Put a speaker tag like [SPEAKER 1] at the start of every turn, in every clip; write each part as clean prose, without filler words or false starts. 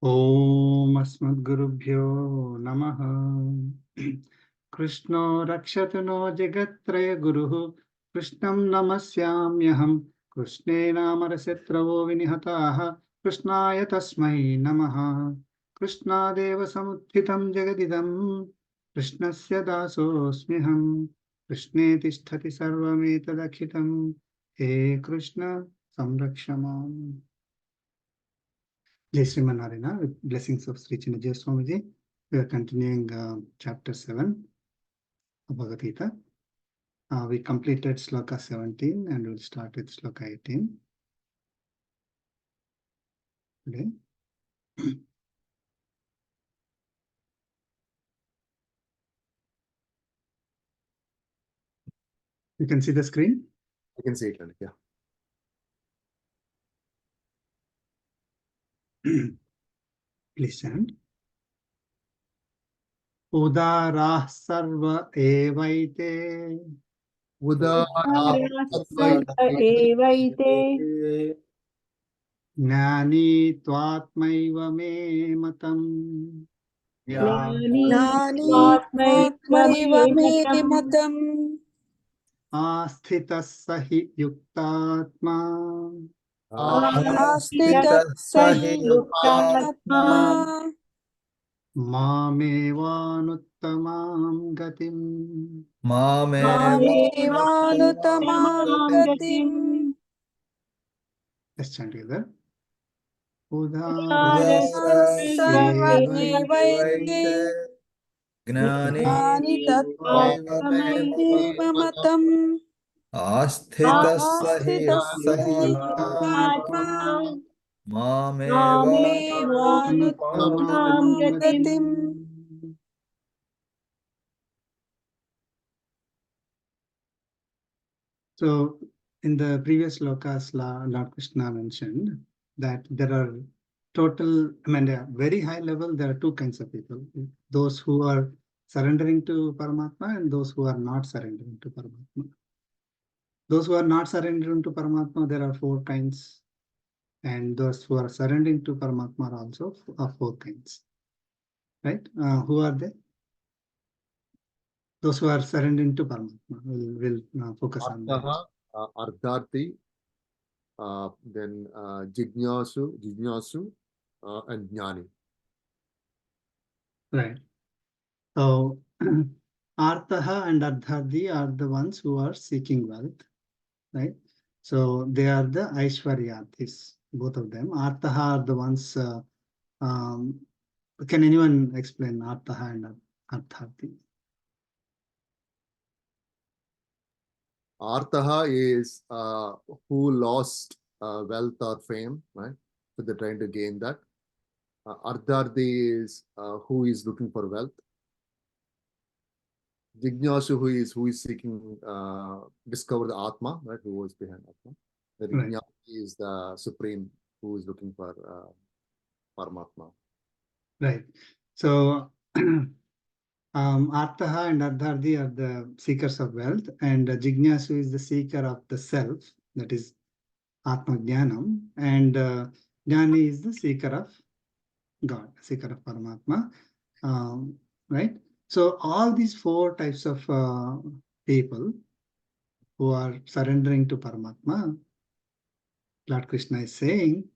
[SPEAKER 1] Om Asmadgurubhyo Namaha. Krishna Rakshatu no Jagatraya Guruhu Krishnam Namasyamyaham Krishne Namarasetravo Vinihataha Krishnaya Tasmai Namaha Krishna Deva Samuthitam Jagadidam Krishnasya Dasosmiham Krishne Tisthati Sarvametadakhitam He Krishna Samrakshamam. Jai Srimanarayana, with blessings of Sri Chinnaji Swamiji. We are continuing chapter 7 of Bhagavad Gita. We completed sloka 17 and we'll start with sloka 18 today. You can see the screen?
[SPEAKER 2] I can see it, yeah.
[SPEAKER 1] Please chant. Udarah sarva evaite Jnani tvatmaiva me matam
[SPEAKER 3] Jnani me matam
[SPEAKER 1] Asthitas sahi yuktatma
[SPEAKER 3] Astita sahi yuktatma
[SPEAKER 1] Mamevānuttamāṃ gatim.
[SPEAKER 3] Mamevanutamam gatim
[SPEAKER 1] Let's chant together.
[SPEAKER 3] Sarvaevaite Jnani tattva matam
[SPEAKER 4] Asthitas sahi
[SPEAKER 3] yuktatma
[SPEAKER 1] Mamevānuttamāṃ
[SPEAKER 3] Mamevanutamam gatim.
[SPEAKER 1] So, in the previous slokas, Lord Krishna mentioned that there are total, at very high level, there are two kinds of people. Those who are surrendering to Paramatma and those who are not surrendering to Paramatma. Those who are not surrendering to Paramatma, there are four kinds. And those who are surrendering to Paramatma are also four kinds. Right? Who are they? Those who are surrendering to Paramatma. We'll focus on that.
[SPEAKER 2] Ardharti, then Jignasu, and Jnani.
[SPEAKER 1] Right. So, Arthaha and Ardharti are the ones who are seeking wealth. Right? So, they are the Aishwaryathis, both of them. Arthaha are the ones. Can anyone explain Arthaha and Ardharti?
[SPEAKER 2] Arthaha is who lost wealth or fame, right? So they're trying to gain that. Ardharti is who is looking for wealth. Jignasu, who is seeking discover the Atma, right? Who was behind Atma. The
[SPEAKER 1] Right.
[SPEAKER 2] Jnani is the supreme who is looking for Paramatma.
[SPEAKER 1] Right. So, Arthaha and Ardharti are the seekers of wealth, and Jignasu is the seeker of the self, that is Atma Jnanam, and Jnani is the seeker of God, seeker of Paramatma. Right? So, all these four types of people who are surrendering to Paramatma, Lord Krishna is saying,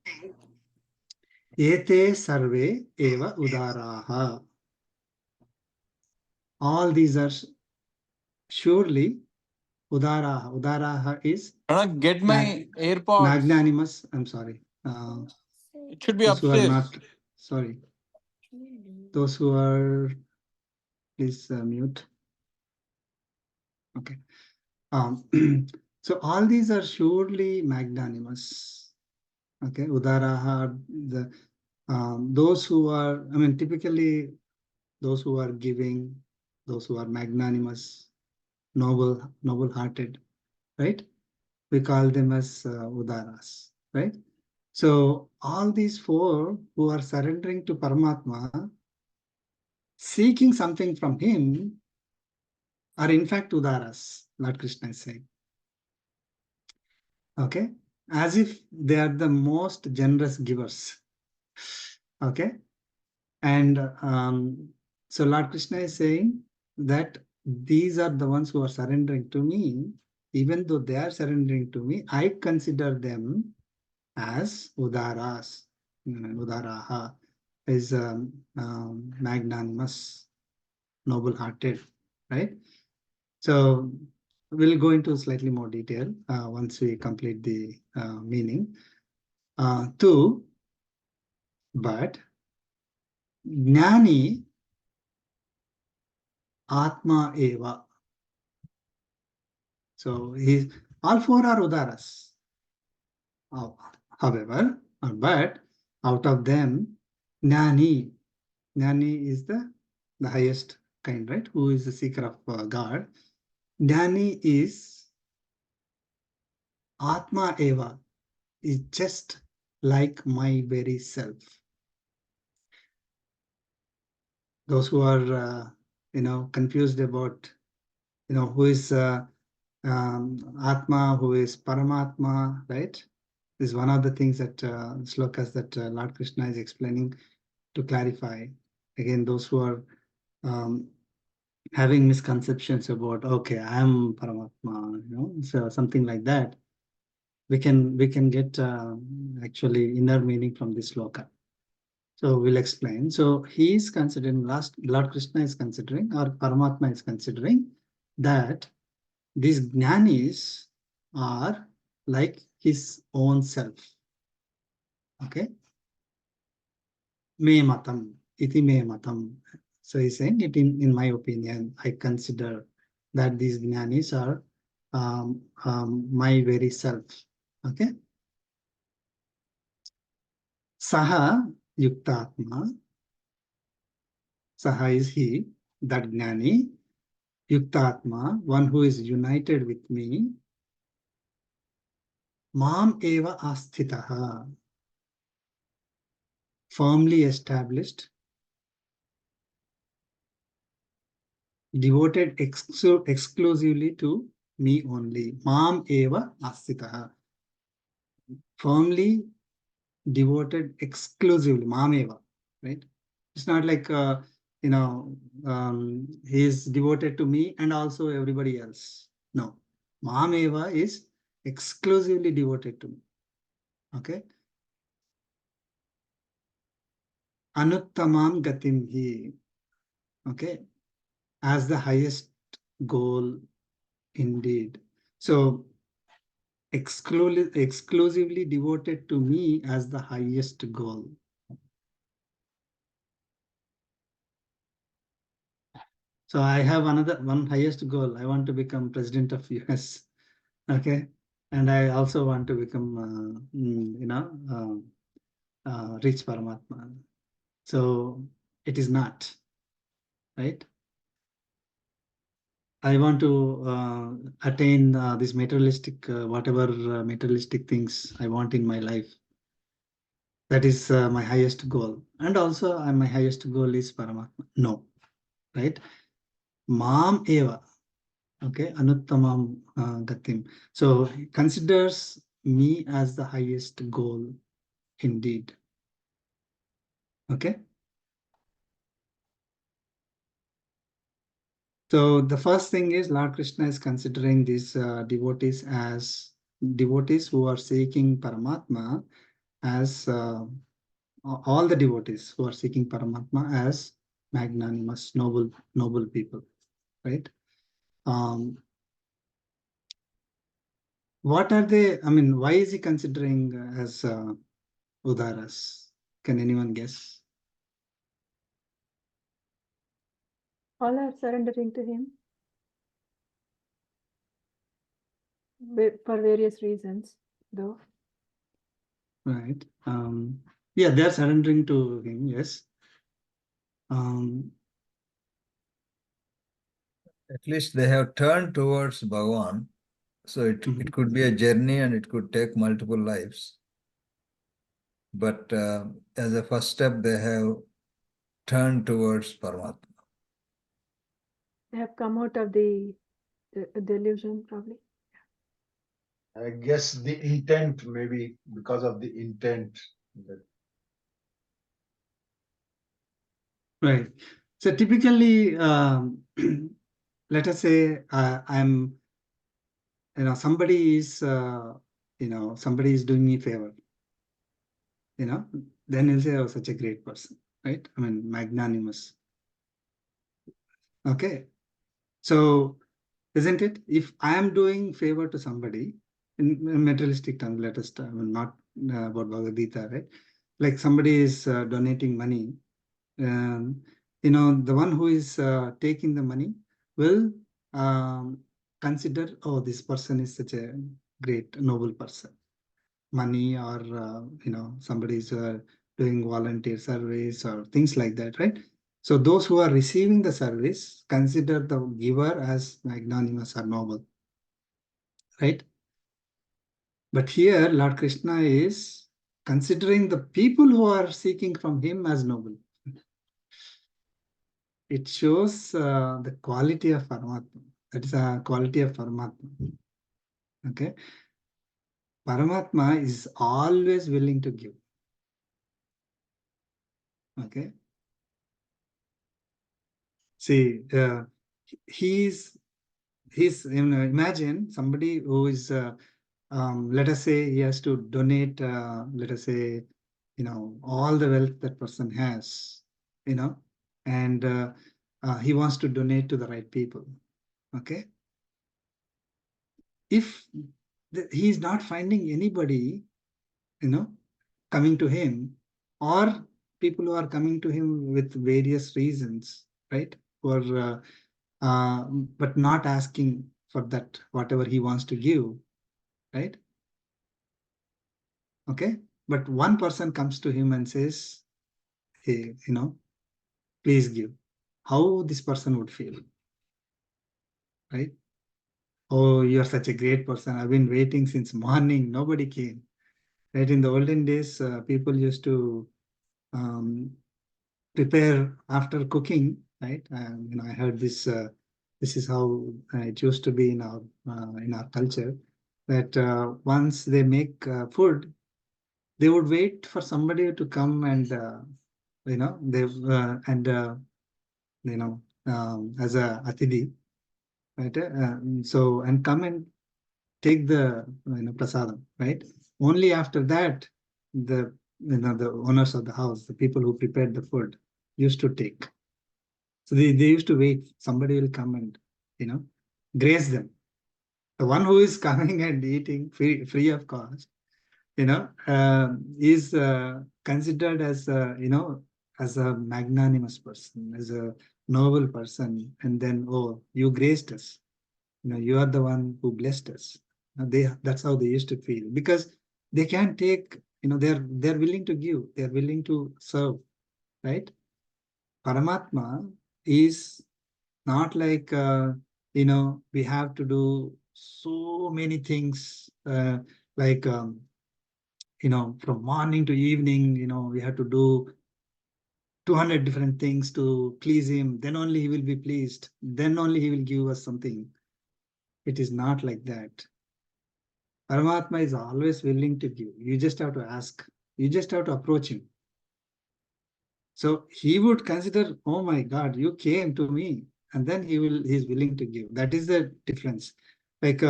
[SPEAKER 1] Ete sarve eva udaraha. All these are surely Udaraha. Udaraha is
[SPEAKER 4] Get my AirPods.
[SPEAKER 1] magnanimous. I'm sorry.
[SPEAKER 4] It should be
[SPEAKER 1] Those who are
[SPEAKER 4] upstairs.
[SPEAKER 1] not, sorry. Those who are, please mute. Okay. So all these are surely magnanimous. Okay. Udaraha, those who are, typically those who are giving, those who are magnanimous, noble-hearted, right? We call them as Udaras, right? So all these four who are surrendering to Paramatma, seeking something from him, are in fact Udaras, Lord Krishna is saying. Okay? As if they are the most generous givers. Okay. And so Lord Krishna is saying that these are the ones who are surrendering to me. Even though they are surrendering to me, I consider them as udaras. Udaraha is magnanimous, noble-hearted, right? So we'll go into slightly more detail once we complete the meaning. Two, but Jnani Atma Eva. So all four are Udaras. However, but out of them, Jnani is the highest kind, right? Who is the seeker of God. Jnani is Atma Eva, is just like my very self. Those who are, confused about, who is Atma, who is Paramatma, right? This is one of the things that slokas that Lord Krishna is explaining to clarify. Again, those who are having misconceptions about, okay, I am Paramatma, so something like that. We can get actually inner meaning from this sloka. So we'll explain. So he is considering, Lord Krishna is considering, or Paramatma is considering that these jnanis are like his own self. Okay. Me matam, iti me matam. So he's saying it in my opinion, I consider that these jnanis are my very self. Okay. Saha yuktatma. Saha is he, that jnani. Yuktatma, one who is united with me. Mam eva asthitaha, firmly established, devoted exclusively to me only. Mam eva asthitaha, firmly devoted exclusively. Mam eva, right? It's not like, he is devoted to me and also everybody else. No. Mam eva is exclusively devoted to me. Okay. Anuttamam gatim hi. Okay. As the highest goal indeed. So exclusively devoted to me as the highest goal. So I have one highest goal. I want to become president of US. Okay. And I also want to become, reach Paramatma. So it is not, right? I want to attain this materialistic, whatever materialistic things I want in my life. That is my highest goal. And also my highest goal is Paramatma. No, right? Mam eva. Okay, Anuttamam Gatim. So he considers me as the highest goal indeed. Okay. So the first thing is Lord Krishna is considering these devotees as devotees who are seeking Paramatma as all the devotees who are seeking Paramatma as magnanimous, noble people, right? What are they? I mean, why is he considering as Udaras? Can anyone guess?
[SPEAKER 3] All are surrendering to him for various reasons, though.
[SPEAKER 1] Right. Yeah, they are surrendering to him. Yes.
[SPEAKER 5] At least they have turned towards Bhagavan. So it could be a journey and it could take multiple lives. But as a first step, they have turned towards Paramatma.
[SPEAKER 3] They have come out of the delusion, probably.
[SPEAKER 6] I guess the intent, maybe because of the intent.
[SPEAKER 1] Right. So typically, let us say I'm, somebody is, somebody is doing me a favor, then he'll say, oh, such a great person, right? I mean, magnanimous. Okay. So, isn't it? If I am doing favor to somebody in materialistic terms, let us, I mean, not about Bhagavad Gita, right? Like somebody is donating money, the one who is taking the money will consider, oh, this person is such a great, noble person. Money or, somebody is doing volunteer service or things like that, right? So those who are receiving the service consider the giver as magnanimous or noble, right? But here, Lord Krishna is considering the people who are seeking from him as noble. It shows the quality of Paramatma. That is a quality of Paramatma. Okay. Paramatma is always willing to give. Okay. See, he's imagine somebody who is, let us say he has to donate, let us say, all the wealth that person has, and he wants to donate to the right people. Okay. If he's not finding anybody, coming to him, or people who are coming to him with various reasons, right? Or but not asking for that whatever he wants to give, right? Okay. But one person comes to him and says, hey, please give. How this person would feel, right? Oh, you're such a great person. I've been waiting since morning. Nobody came. Right? In the olden days, people used to prepare after cooking, right? I heard this. This is how it used to be in our culture. That once they make food, they would wait for somebody to come and they and as a atidi, right? So and come and take the prasadam, right? Only after that, the owners of the house, the people who prepared the food, used to take. So they used to wait. Somebody will come and grace them. The one who is coming and eating free of cost, is considered as as a magnanimous person, as a noble person, and then, oh, you graced us. You are the one who blessed us. That's how they used to feel, because they can't take. They're willing to give. They're willing to serve, right? Paramatma is not like we have to do so many things, like from morning to evening, we have to do 200 different things to please him. Then only he will be pleased. Then only he will give us something. It is not like that. Paramatma is always willing to give. You just have to ask. You just have to approach him. So he would consider, oh my God, you came to me, and then he's willing to give. That is the difference. Like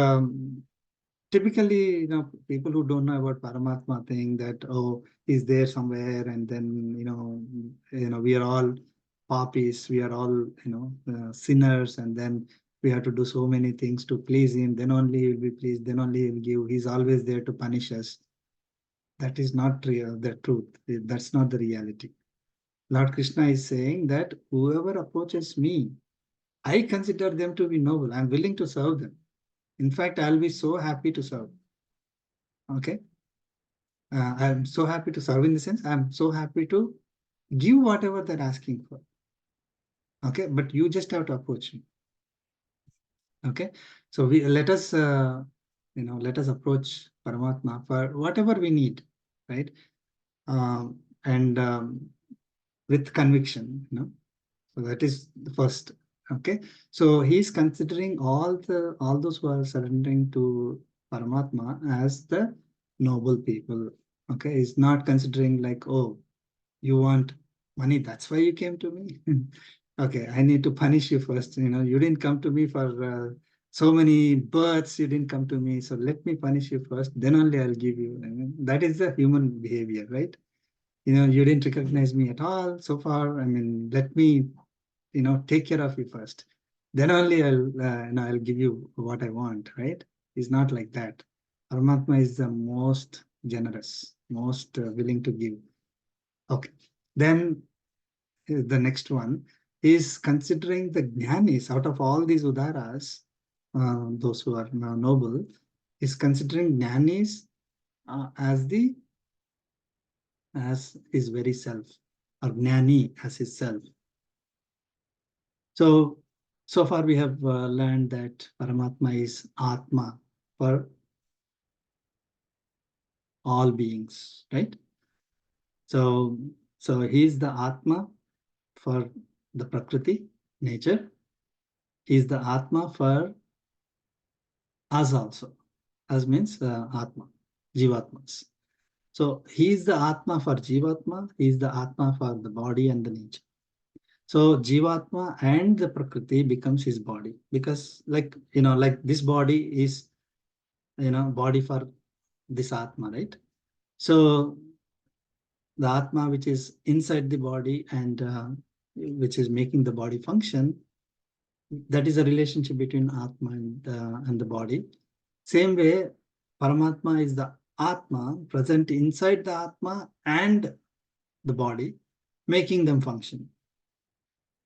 [SPEAKER 1] typically, people who don't know about Paramatma think that, oh, he's there somewhere, and then we are all poppies, we are all sinners, and then we have to do so many things to please him. Then only he will be pleased. Then only he will give. He's always there to punish us. That is not real. The truth. That's not the reality. Lord Krishna is saying that whoever approaches me, I consider them to be noble. I'm willing to serve them. In fact, I'll be so happy to serve. Okay. I'm so happy to serve in the sense, I'm so happy to give whatever they're asking for. Okay. But you just have to approach me. Okay. So let us approach Paramatma for whatever we need, right? And with conviction, So that is the first. Okay. So he's considering all those who are surrendering to Paramatma as the noble people. Okay. He's not considering like, oh, you want Mani, that's why you came to me? Okay, I need to punish you first. You didn't come to me for so many births. You didn't come to me. So let me punish you first. Then only I'll give you. That is the human behavior, right? You didn't recognize me at all so far. Let me, take care of you first. Then only I'll give you what I want, right? It's not like that. Paramatma is the most generous, most willing to give. Okay. Then the next one is considering the Jnanis out of all these Udaras, those who are now noble, is considering Jnanis as his very self, or Jnani as his self. So far we have learned that Paramatma is Atma for all beings, right? So he is the Atma for the Prakriti, nature. He is the Atma for us also. As means Atma, Jivatmas. So he is the Atma for Jivatma, he is the Atma for the body and the nature. So Jivatma and the Prakriti becomes his body, because like this body is body for this Atma, right? So the Atma which is inside the body and which is making the body function, that is a relationship between Atma and the body. Same way, Paramatma is the Atma present inside the Atma and the body, making them function.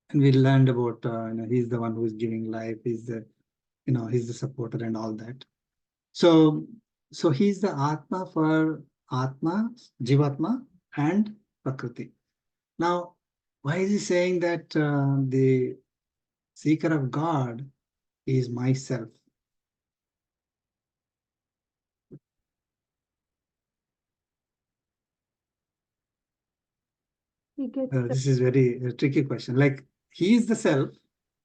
[SPEAKER 1] And we learned about he's the one who is giving life, he's the supporter and all that. So he's the Atma for Atma, Jivatma, and Prakriti. Now, why is he saying that the seeker of God is myself?
[SPEAKER 3] He gets
[SPEAKER 1] This is very tricky question. Like, he is the self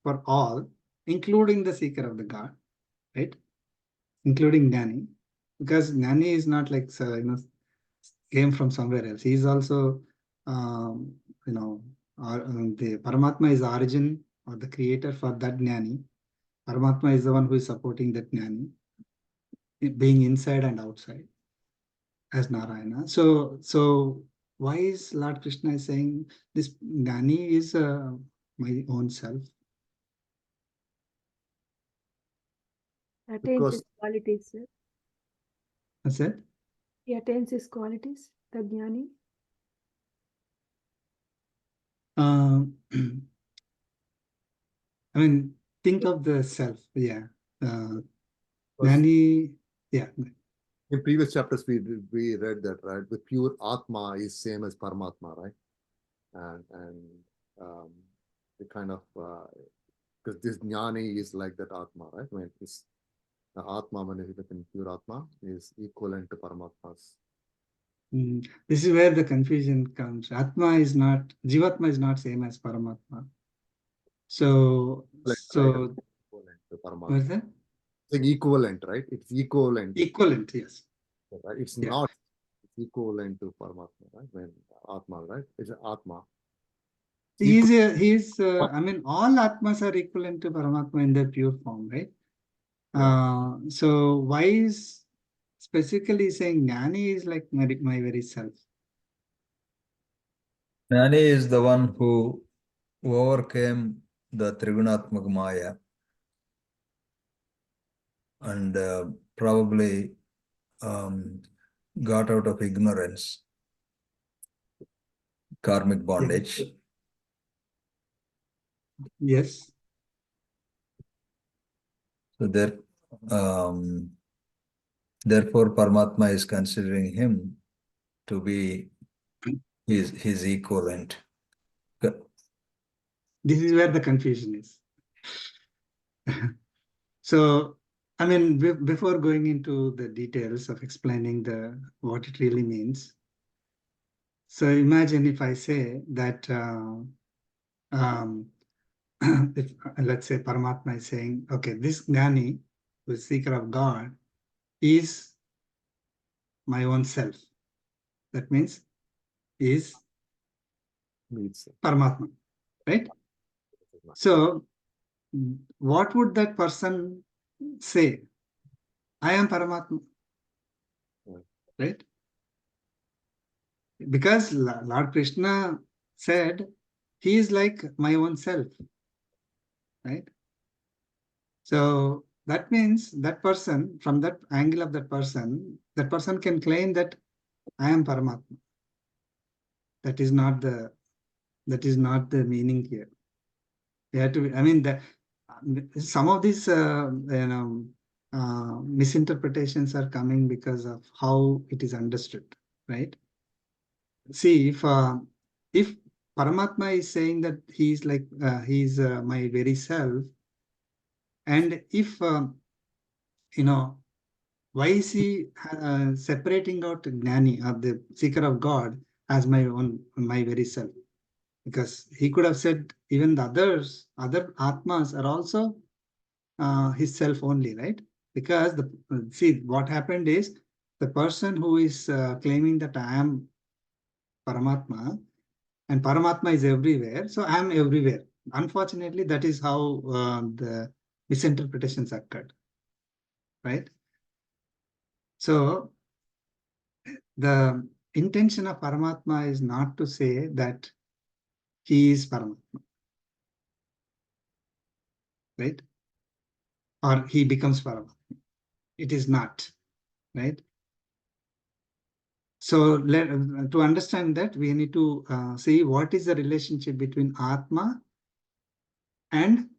[SPEAKER 1] for all, including the seeker of the God, right? Including Jnani, because Jnani is not like came from somewhere else. He is also the Paramatma is the origin or the creator for that Jnani. Paramatma is the one who is supporting that Jnani, being inside and outside as Narayana. So why is Lord Krishna is saying this Jnani is my own self?
[SPEAKER 3] attains
[SPEAKER 2] Because
[SPEAKER 3] his qualities, sir.
[SPEAKER 1] That's it.
[SPEAKER 3] He attains his qualities, the Jnani.
[SPEAKER 1] Think of the self. Yeah.
[SPEAKER 2] Because
[SPEAKER 1] Jnani, yeah.
[SPEAKER 2] in previous chapters we read that, right? The pure Atma is same as Paramatma, right? And the kind of because this Jnani is like that Atma, right? It's the Atma, when it is in pure Atma, is equivalent to Paramatma's.
[SPEAKER 1] This is where the confusion comes. Atma is not, Jivatma is not same as Paramatma. So
[SPEAKER 2] Equivalent to
[SPEAKER 1] what
[SPEAKER 2] Paramatma.
[SPEAKER 1] is that?
[SPEAKER 2] It's like equivalent, right? It's equivalent.
[SPEAKER 1] Equivalent, yes.
[SPEAKER 2] Right? It's
[SPEAKER 1] Yeah.
[SPEAKER 2] not equivalent to Paramatma, right? When Atma, right? It's an Atma.
[SPEAKER 1] All Atmas are equivalent to Paramatma in their pure form, right?
[SPEAKER 2] Yeah.
[SPEAKER 1] So why is specifically saying Jnani is like my very self?
[SPEAKER 5] Jnani is the one who overcame the Trigunatmaka Maya and probably got out of ignorance, karmic bondage.
[SPEAKER 1] Yes.
[SPEAKER 5] So therefore, Paramatma is considering him to be his equivalent.
[SPEAKER 1] This is where the confusion is. So, before going into the details of explaining what it really means, so imagine if I say that if let's say Paramatma is saying, okay, this Jnani, who is seeker of God, is my own self. That means is
[SPEAKER 2] Meets.
[SPEAKER 1] Paramatma, right? So what would that person say? I am Paramatma, right? Because Lord Krishna said, he is like my own self, right? So that means that person, from that angle of that person can claim that I am Paramatma. That is not the meaning here. You have to, I mean, some of these misinterpretations are coming because of how it is understood, right? See, if Paramatma is saying that he's like he's my very self, and if why is he separating out Jnani or the seeker of God as my very self? Because he could have said even the other Atmas are also his self only, right? Because see what happened is the person who is claiming that I am Paramatma and Paramatma is everywhere, so I am everywhere. Unfortunately, that is how the misinterpretations occurred, right? So the intention of Paramatma is not to say that he is Paramatma, right? Or he becomes Paramatma. It is not, right? So to understand that, we need to see what is the relationship between Atma and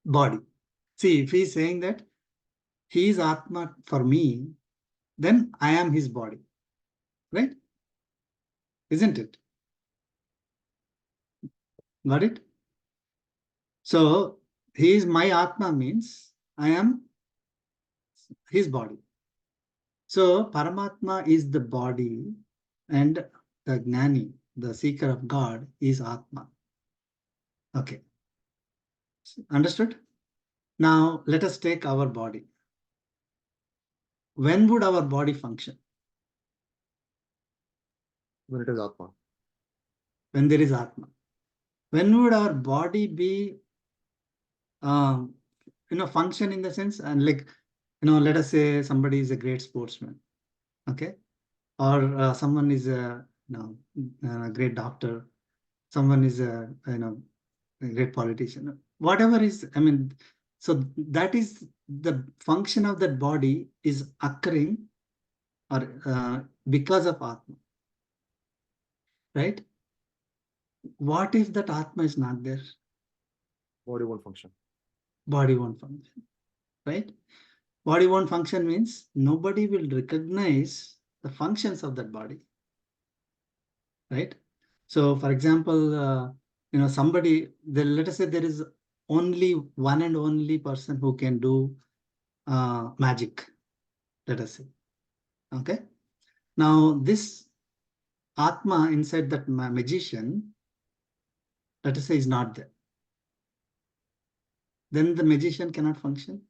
[SPEAKER 1] body. See, if he is saying that he is Atma for me, then I am his body, right? Isn't it? Got it? So he is my Atma means I am his body. So Paramatma is the body and the Jnani, the seeker of God, is Atma. Okay. Understood? Now let us take our body. When would our body function?
[SPEAKER 2] When it is Atma.
[SPEAKER 1] When there is Atma. When would our body be, function in the sense, and like, let us say somebody is a great sportsman, okay? Or someone is a great doctor, someone is a great politician, whatever is, I mean, so that is the function of that body is occurring or because of Atma, right? What if that Atma is not there?
[SPEAKER 2] Body won't function.
[SPEAKER 1] Body won't function, right? Body won't function means nobody will recognize the functions of that body, right? So for example, somebody, let us say there is only one and only person who can do magic, let us say, okay? Now this Atma inside that magician, let us say, is not there. Then the magician cannot function.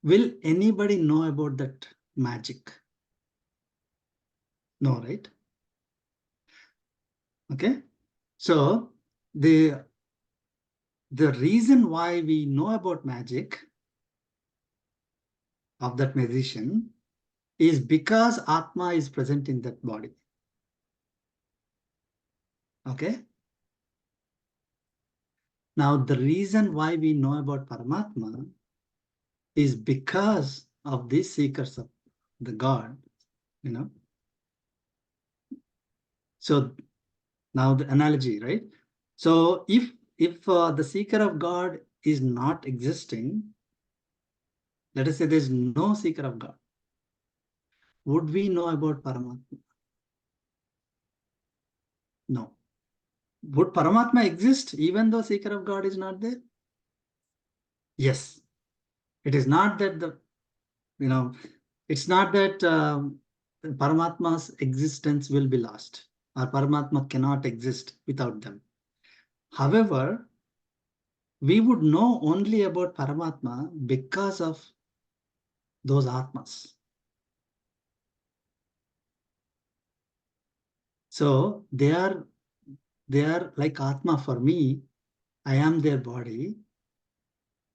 [SPEAKER 1] Will anybody know about that magic? No, right? Okay. So the reason why we know about magic of that magician is because Atma is present in that body. Okay. Now the reason why we know about Paramatma is because of these seekers of the God, So now the analogy, right? So if the seeker of God is not existing, let us say there's no seeker of God, would we know about Paramatma? No. Would Paramatma exist even though seeker of God is not there? Yes. It is not that it's not that Paramatma's existence will be lost or Paramatma cannot exist without them. However, we would know only about Paramatma because of those Atmas. So they are they are like Atma for me. I am their body.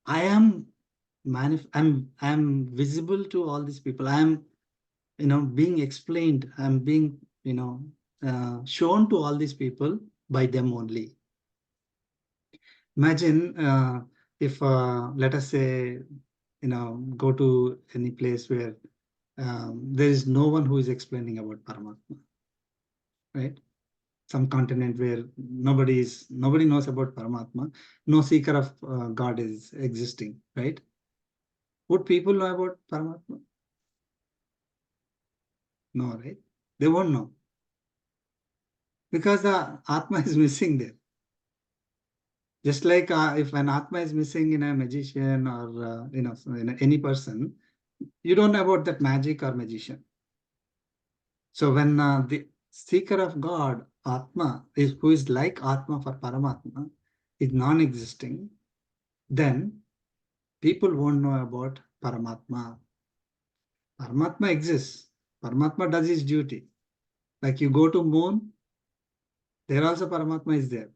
[SPEAKER 1] I am I'm visible to all these people. I am, being explained. I'm being, shown to all these people by them only. Imagine if, let us say, go to any place where there is no one who is explaining about Paramatma, right? Some continent where nobody knows about Paramatma, no seeker of God is existing, right? Would people know about Paramatma? No, right? They won't know because the Atma is missing there. Just like if an Atma is missing in a magician or in any person, you don't know about that magic or magician. So when the seeker of God, Atma, who is like Atma for Paramatma, is non-existing, then people won't know about Paramatma. Paramatma exists. Paramatma does his duty. Like you go to moon, there also Paramatma is there,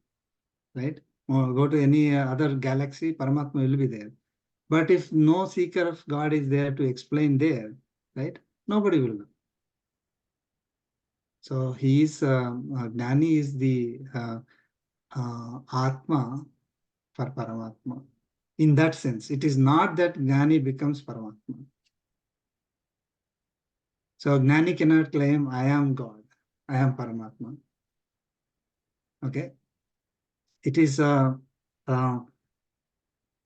[SPEAKER 1] right? Or go to any other galaxy, Paramatma will be there. But if no seeker of God is there to explain there, right? Nobody will know. So he is, Jnani is the Atma for Paramatma. In that sense, it is not that Jnani becomes Paramatma. So Jnani cannot claim, I am God, I am Paramatma. Okay? It is, that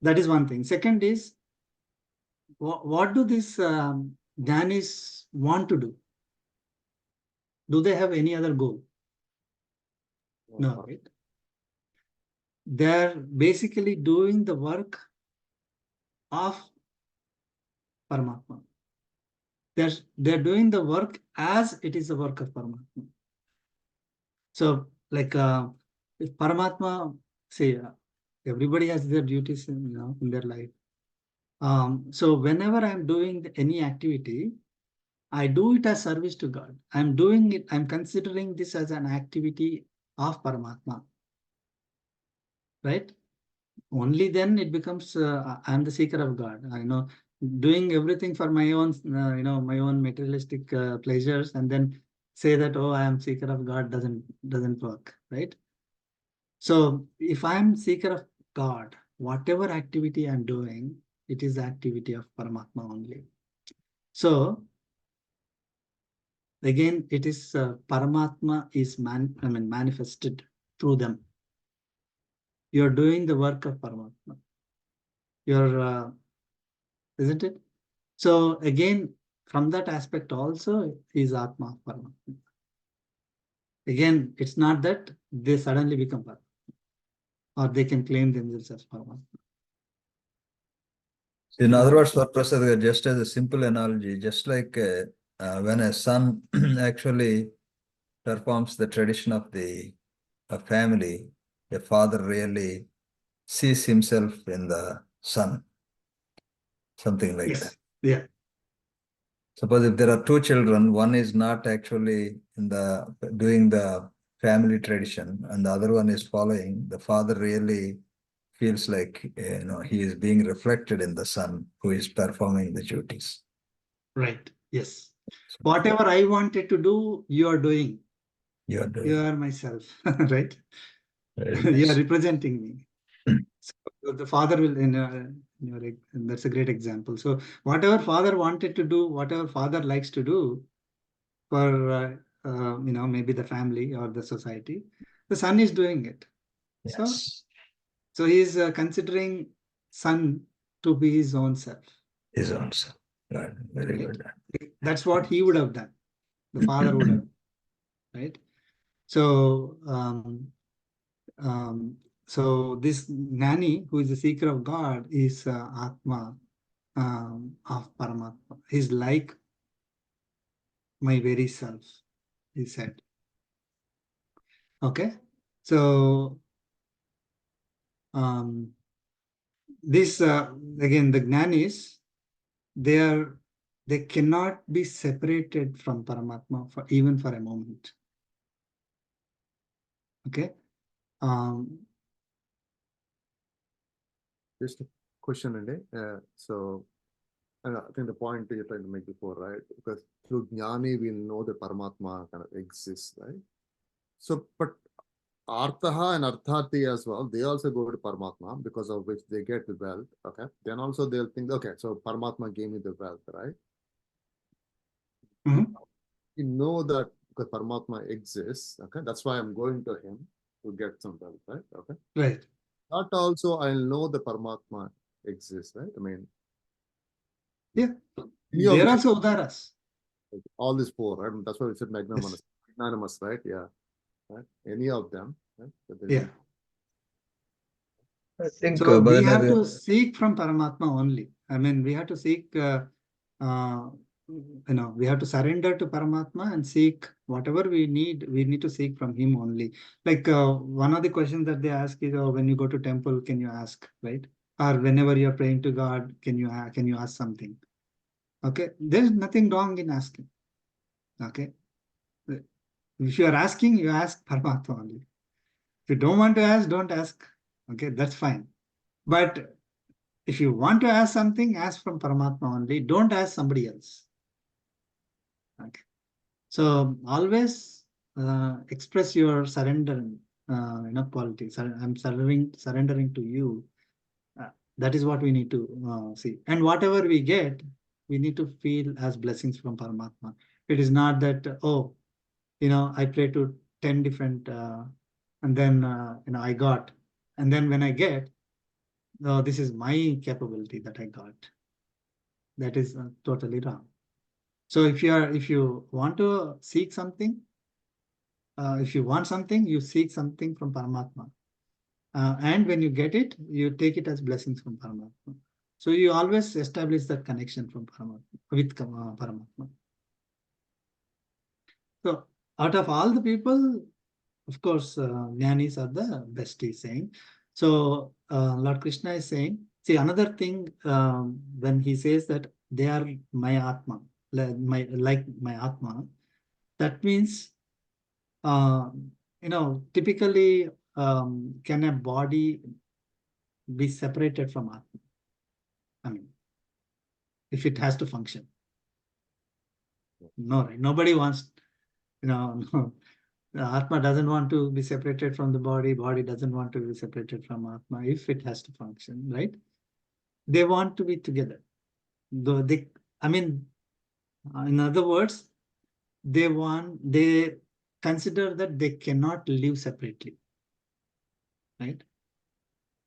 [SPEAKER 1] is one thing. Second is, what do these Jnanis want to do? Do they have any other goal? No, right? They're basically doing the work of Paramatma. They're doing the work as it is the work of Paramatma. So, like, if Paramatma, say, everybody has their duties in their life. So whenever I'm doing any activity, I do it as service to God. I'm doing it, I'm considering this as an activity of Paramatma. Right? Only then it becomes, I'm the seeker of God. I know doing everything for my own, my own materialistic pleasures, and then say that, oh, I am seeker of God doesn't work, right? So if I'm seeker of God, whatever activity I'm doing, it is the activity of Paramatma only. So again, it is Paramatma is manifested through them. You're doing the work of Paramatma. You're, isn't it? So again, from that aspect also is Atma of Paramatma. Again, it's not that they suddenly become Paramatma or they can claim themselves as Paramatma.
[SPEAKER 5] In other words, Lord Prasad, just as a simple analogy, just like when a son actually performs the tradition of the family, a father really sees himself in the son, something like that.
[SPEAKER 1] Yeah.
[SPEAKER 5] Suppose if there are two children, one is not actually in the doing the family tradition and the other one is following, the father really feels like he is being reflected in the son who is performing the duties.
[SPEAKER 1] Right. Yes. Whatever I wanted to do, you are doing.
[SPEAKER 5] You are doing.
[SPEAKER 1] You are myself, right?
[SPEAKER 5] Very
[SPEAKER 1] You are
[SPEAKER 5] nice.
[SPEAKER 1] representing me. So the father will, that's a great example. So whatever father wanted to do, whatever father likes to do for, maybe the family or the society, the son is doing it.
[SPEAKER 5] Yes.
[SPEAKER 1] So he is considering son to be his own self.
[SPEAKER 5] His own self. Right. Very
[SPEAKER 1] Right?
[SPEAKER 5] good.
[SPEAKER 1] That's what he would have done. The father would have, right? So, so this Jnani, who is the seeker of God, is Atma of Paramatma. He's like my very self, he said. Okay, so this again, the Jnanis, they cannot be separated from Paramatma for even for a moment. Okay,
[SPEAKER 2] Just a question, so and I think the point you're trying to make before, right? Because through Jnani, we know that Paramatma kind of exists, right? So, but Arthaha and Arthati as well, they also go to Paramatma because of which they get the wealth, okay? Then also they'll think, okay, so Paramatma gave me the wealth, right?
[SPEAKER 1] Mhm.
[SPEAKER 2] You know that because Paramatma exists, okay? That's why I'm going to him to get some wealth, right? Okay.
[SPEAKER 1] Right.
[SPEAKER 2] That also I'll know the Paramatma exists, right? I mean,
[SPEAKER 1] Yeah.
[SPEAKER 2] any of
[SPEAKER 1] They're
[SPEAKER 2] them,
[SPEAKER 1] also Udaras.
[SPEAKER 2] all these four, right? I mean, that's why we said
[SPEAKER 1] Yes.
[SPEAKER 2] magnanimous, right? Yeah. Right? Any of them, right?
[SPEAKER 1] Yeah.
[SPEAKER 5] I think
[SPEAKER 1] So
[SPEAKER 5] by
[SPEAKER 1] we
[SPEAKER 5] and
[SPEAKER 1] have
[SPEAKER 5] large,
[SPEAKER 1] to seek from Paramatma only. I mean, we have to seek, we have to surrender to Paramatma and seek whatever we need to seek from him only. Like one of the questions that they ask is, oh, when you go to temple, can you ask, right? Or whenever you're praying to God, can you ask something? Okay, there's nothing wrong in asking. Okay, if you are asking, you ask Paramatma only. If you don't want to ask, don't ask. Okay, that's fine. But if you want to ask something, ask from Paramatma only. Don't ask somebody else. Okay. So always express your surrender, quality. I'm surrendering to you. That is what we need to see. And whatever we get, we need to feel as blessings from Paramatma. It is not that, I pray to 10 different, and then, I got. And then when I get, no, this is my capability that I got. That is totally wrong. So if you want to seek something, if you want something, you seek something from Paramatma. And when you get it, you take it as blessings from Paramatma. So you always establish that connection from Paramatma with Paramatma. So out of all the people, of course, Jnanis are the best, he's saying. So Lord Krishna is saying, see, another thing, when he says that they are my Atma, like my Atma, that means, typically, can a body be separated from Atma? I mean, if it has to function. No, right? Nobody wants, no. The Atma doesn't want to be separated from the body doesn't want to be separated from Atma if it has to function, right? They want to be together. Though in other words, they consider that they cannot live separately, right?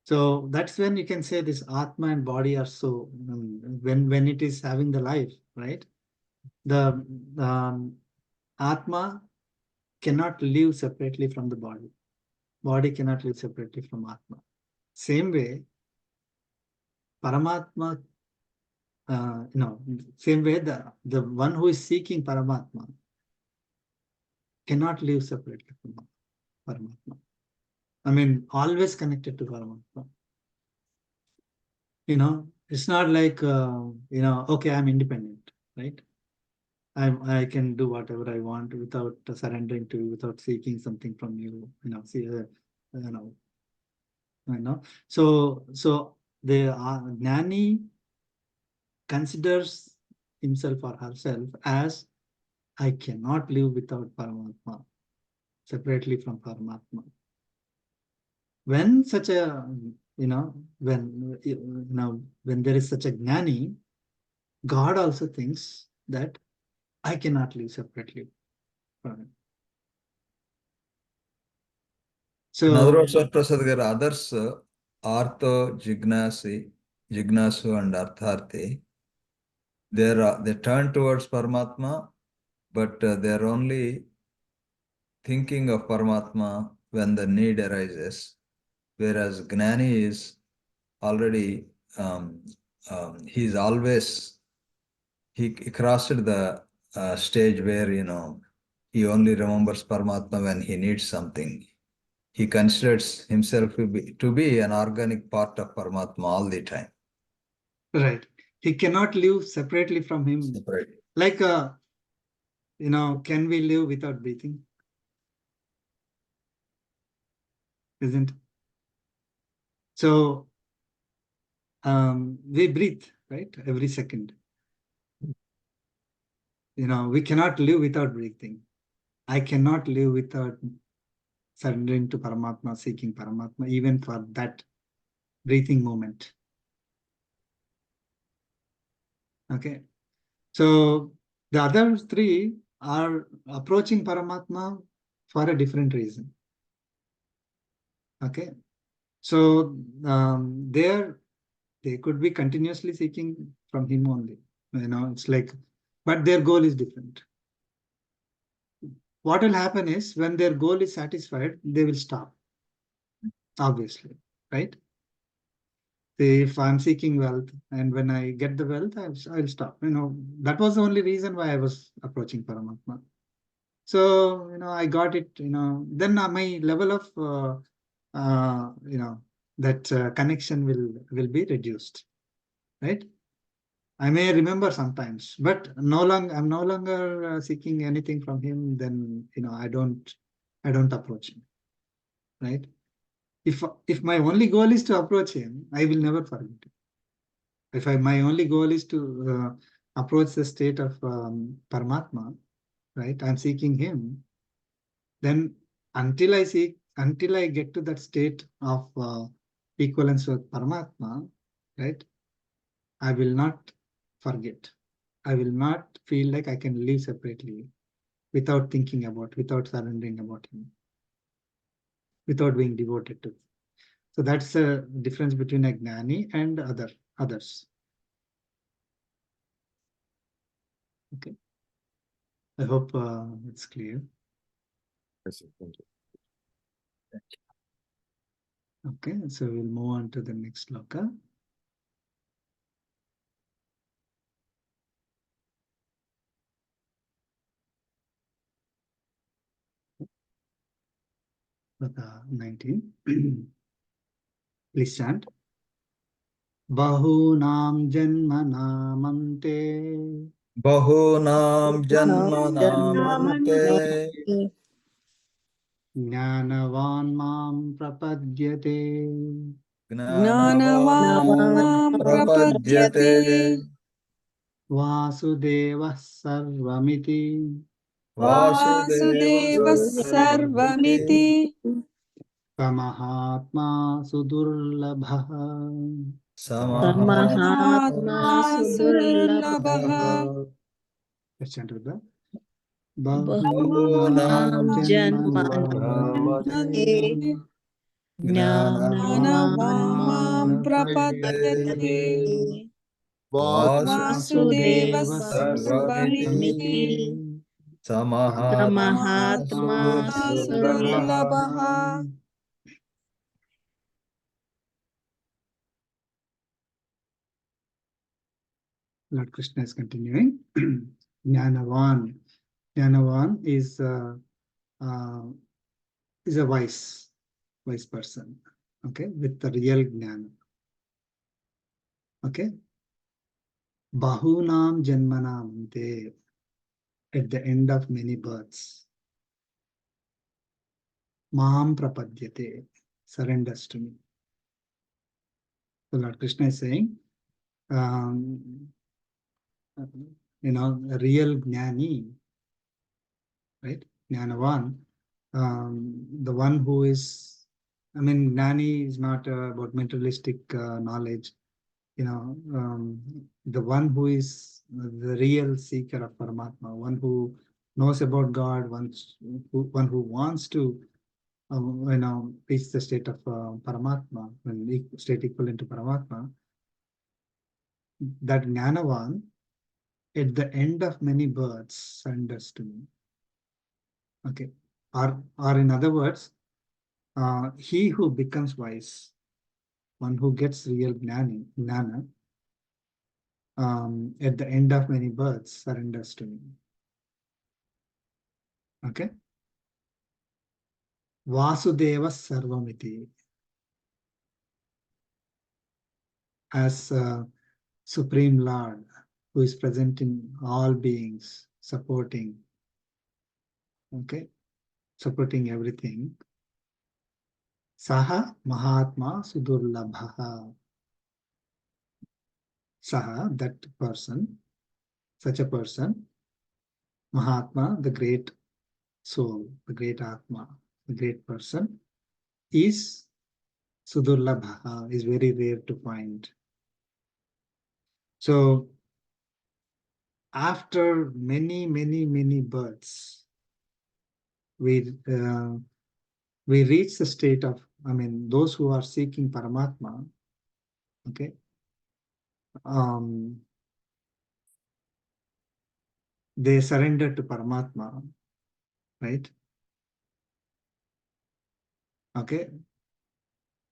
[SPEAKER 1] So that's when you can say this Atma and body are so, when it is having the life, right? The Atma cannot live separately from the body. Body cannot live separately from Atma. Same way, Paramatma, same way the one who is seeking Paramatma cannot live separately from Paramatma. I mean, always connected to Paramatma. It's not like, okay, I'm independent, right? I can do whatever I want without surrendering to you, without seeking something from you, So the Jnani considers himself or herself as, I cannot live without Paramatma, separately from Paramatma. When such a, when there is such a Jnani, God also thinks that I cannot live separately from him.
[SPEAKER 5] in other
[SPEAKER 1] So,
[SPEAKER 5] words, Sir Prasad Gar, others, Artho, Jignasu, and Artharthi, they turn towards Paramatma, but they're only thinking of Paramatma when the need arises, whereas Gnani is already, he's always, he crossed the stage where, he only remembers Paramatma when he needs something. He considers himself to be an organic part of Paramatma all the time.
[SPEAKER 1] right. He cannot live separately from him.
[SPEAKER 5] Separate.
[SPEAKER 1] Like, can we live without breathing? isn't it? So we breathe, right? Every second. We cannot live without breathing. I cannot live without surrendering to Paramatma, seeking Paramatma, even for that breathing moment. Okay. So the other three are approaching Paramatma for a different reason. Okay. So they could be continuously seeking from him only. It's like, but their goal is different. What will happen is when their goal is satisfied, they will stop. Obviously, right? If I'm seeking wealth and when I get the wealth, I'll stop. That was the only reason why I was approaching Paramatma. So, I got it, then my level of, that connection will be reduced, right? I may remember sometimes, but I'm no longer seeking anything from him. Then, I don't approach him, right? If my only goal is to approach him, I will never forget it. If my only goal is to approach the state of Paramatma, right? I'm seeking him. Then until I get to that state of equivalence with Paramatma, right? I will not forget. I will not feel like I can live separately without thinking about, without surrendering about him, without being devoted to. So that's the difference between a Gnani and others. Okay. I hope it's clear.
[SPEAKER 2] Yes, thank you.
[SPEAKER 1] Okay, so we'll move on to the next sloka. Sloka 19. Please chant. Bahunam janmanamante
[SPEAKER 5] Bahunam janmanamante
[SPEAKER 1] Jnanavan mam prapadyate
[SPEAKER 5] Gnanavan mam prapadyate
[SPEAKER 1] Vasudevah sarvamiti
[SPEAKER 5] Vasudeva sarvamiti
[SPEAKER 1] Samahatma sudurlabha.
[SPEAKER 5] Samahatma
[SPEAKER 7] Sudurlabha
[SPEAKER 1] Let's chant with that.
[SPEAKER 7] Bahunam
[SPEAKER 1] Bahunam
[SPEAKER 7] Janmanamante
[SPEAKER 1] janmanamante
[SPEAKER 7] Jnanavamam
[SPEAKER 1] Jnanavamam
[SPEAKER 7] Prapadyate
[SPEAKER 5] Vasudeva
[SPEAKER 7] Vasudeva
[SPEAKER 1] Vasudeva
[SPEAKER 5] sarvamiti
[SPEAKER 7] Sarvamiti
[SPEAKER 1] sarvamiti
[SPEAKER 5] Samahatma
[SPEAKER 7] Samahatma
[SPEAKER 5] Sudurlabha.
[SPEAKER 7] Sudurlabha.
[SPEAKER 1] Lord Krishna is continuing. Jnanavan. Jnanavan is a wise person. Okay, with the real jnana. Okay. Bahunam janmanam te. At the end of many births. Maham prapadyate. Surrenders to me. So Lord Krishna is saying, a real jnani, right? Jnanavan, the one who is, jnani is not about materialistic knowledge, the one who is the real seeker of Paramatma, one who knows about God, one who wants to, reach the state of Paramatma, state equivalent to Paramatma, that Jnanavan, at the end of many births, surrenders to me. Okay. Or in other words, he who becomes wise, one who gets real jnana, at the end of many births, surrenders to me. Okay. Vasudeva Sarvamiti. As Supreme Lord, who is present in all beings, supporting everything. Saha Mahatma Sudurlabhaha. Saha, that person, such a person, Mahatma, the great soul, the great Atma, the great person, is Sudurlabhaha, is very rare to find. So, after many births, we reach the state of, those who are seeking Paramatma, okay, they surrender to Paramatma, right? Okay,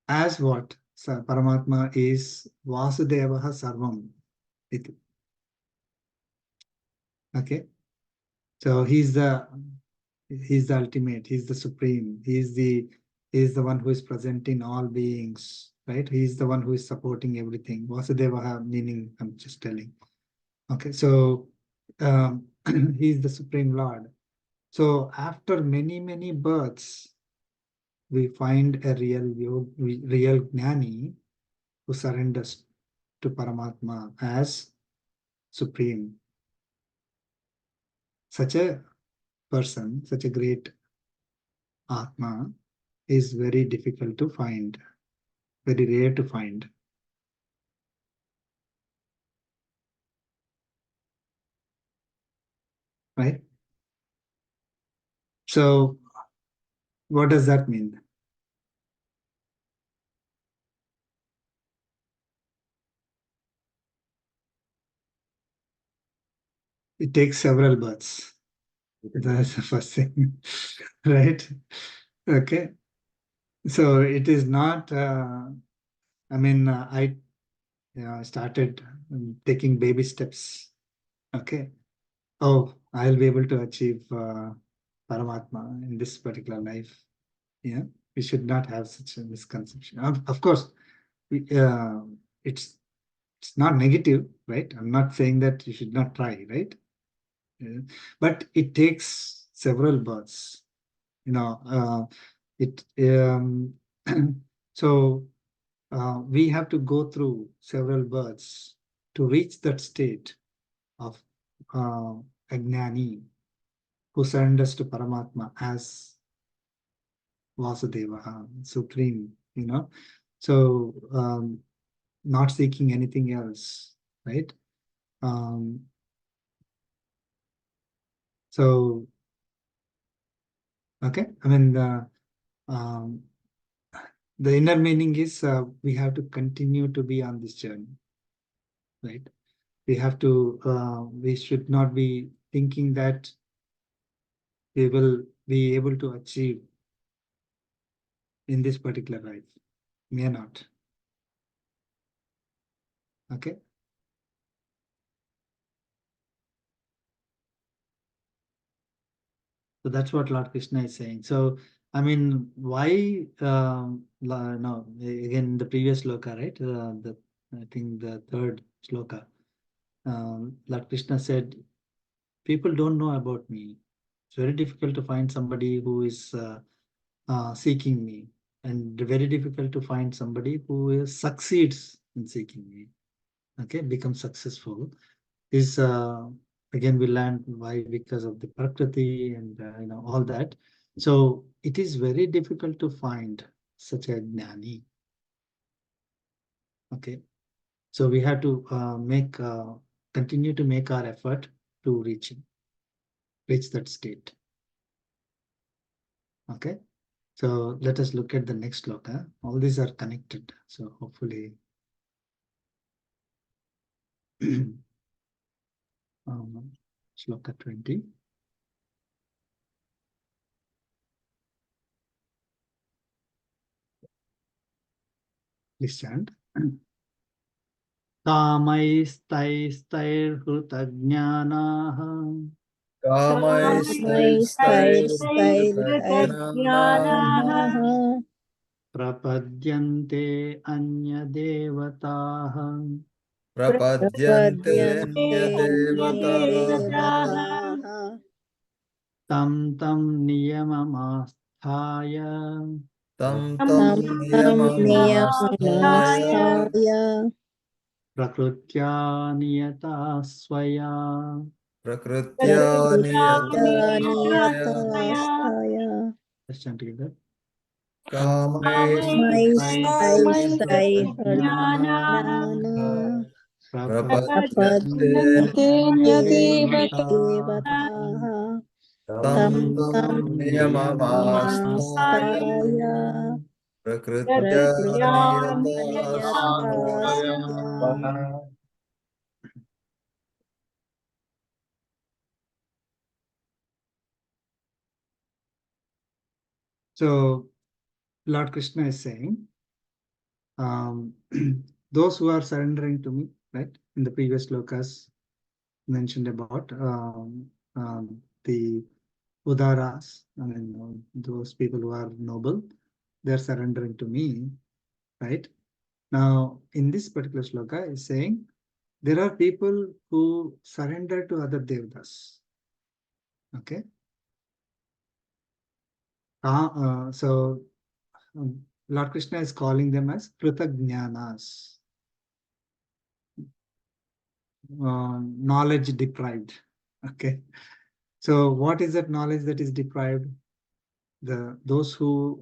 [SPEAKER 1] as what? So Paramatma is Vasudevaha Sarvam iti. Okay, so he's the ultimate, he's the supreme, he's the one who is present in all beings, right? He's the one who is supporting everything. Vasudevaha meaning, I'm just telling. Okay, so he's the Supreme Lord. So after many births, we find a real Jnani who surrenders to Paramatma as Supreme. Such a person, such a great Atma is very difficult to find, very rare to find. Right? So what does that mean? It takes several births. That's the first thing, right? Okay. So it is not, I started taking baby steps. Okay. Oh, I'll be able to achieve Paramatma in this particular life. Yeah. We should not have such a misconception. Of course, it's not negative, right? I'm not saying that you should not try, right? Yeah. But it takes several births. It so we have to go through several births to reach that state of a Jnani who surrenders to Paramatma as Vasudeva, Supreme, So not seeking anything else, right? So, okay, the inner meaning is we have to continue to be on this journey, right? We have to, we should not be thinking that we will be able to achieve in this particular life. May not. Okay. So that's what Lord Krishna is saying. So, why, no, again, the previous sloka, right? I think the third sloka, Lord Krishna said, people don't know about me. It's very difficult to find somebody who is seeking me, and very difficult to find somebody who succeeds in seeking me. Okay, become successful is again we learned why, because of the prakriti and all that. So it is very difficult to find such a jnani. Okay, so we have to continue to make our effort to reach that state. Okay, so let us look at the next sloka. All these are connected, so hopefully sloka 20. Please chant. कामैस्तैस्तैर्हृतज्ञानाः
[SPEAKER 7] कामैस्तैर्स्तैर्हृतज्ञानाः
[SPEAKER 1] प्रपद्यन्ते अन्यदेवताः
[SPEAKER 5] प्रपद्यन्ते अन्यदेवताः
[SPEAKER 1] तं नियममास्थाय
[SPEAKER 5] Tam
[SPEAKER 3] Tam
[SPEAKER 5] tam
[SPEAKER 3] niyamamastaaya
[SPEAKER 7] niyamamastaaya
[SPEAKER 1] prakrutya niyata swaya.
[SPEAKER 5] Prakrutya niyata
[SPEAKER 3] prakrutyaniyatastaya
[SPEAKER 7] niyataastaya
[SPEAKER 1] Let's chant together.
[SPEAKER 5] kamai
[SPEAKER 7] Maistai
[SPEAKER 3] jnana
[SPEAKER 7] Jnana
[SPEAKER 5] prapadyante
[SPEAKER 3] prapadyante
[SPEAKER 7] Prapadyante
[SPEAKER 3] devata
[SPEAKER 7] Devataha
[SPEAKER 5] tam
[SPEAKER 7] Tam
[SPEAKER 5] tam
[SPEAKER 7] Tam
[SPEAKER 5] niyamamastaaya
[SPEAKER 7] Niyamamastaaya
[SPEAKER 5] Prakrutya niyata swaya.
[SPEAKER 7] Prakrutyaniyataastaya.
[SPEAKER 1] So Lord Krishna is saying, those who are surrendering to me, right? In the previous slokas mentioned about the Udaras, I mean, those people who are noble, they're surrendering to me, right? Now, in this particular sloka is saying, there are people who surrender to other Devatas, okay? So Lord Krishna is calling them as Kritagnanas, knowledge deprived, okay? So what is that knowledge that is deprived? Those whose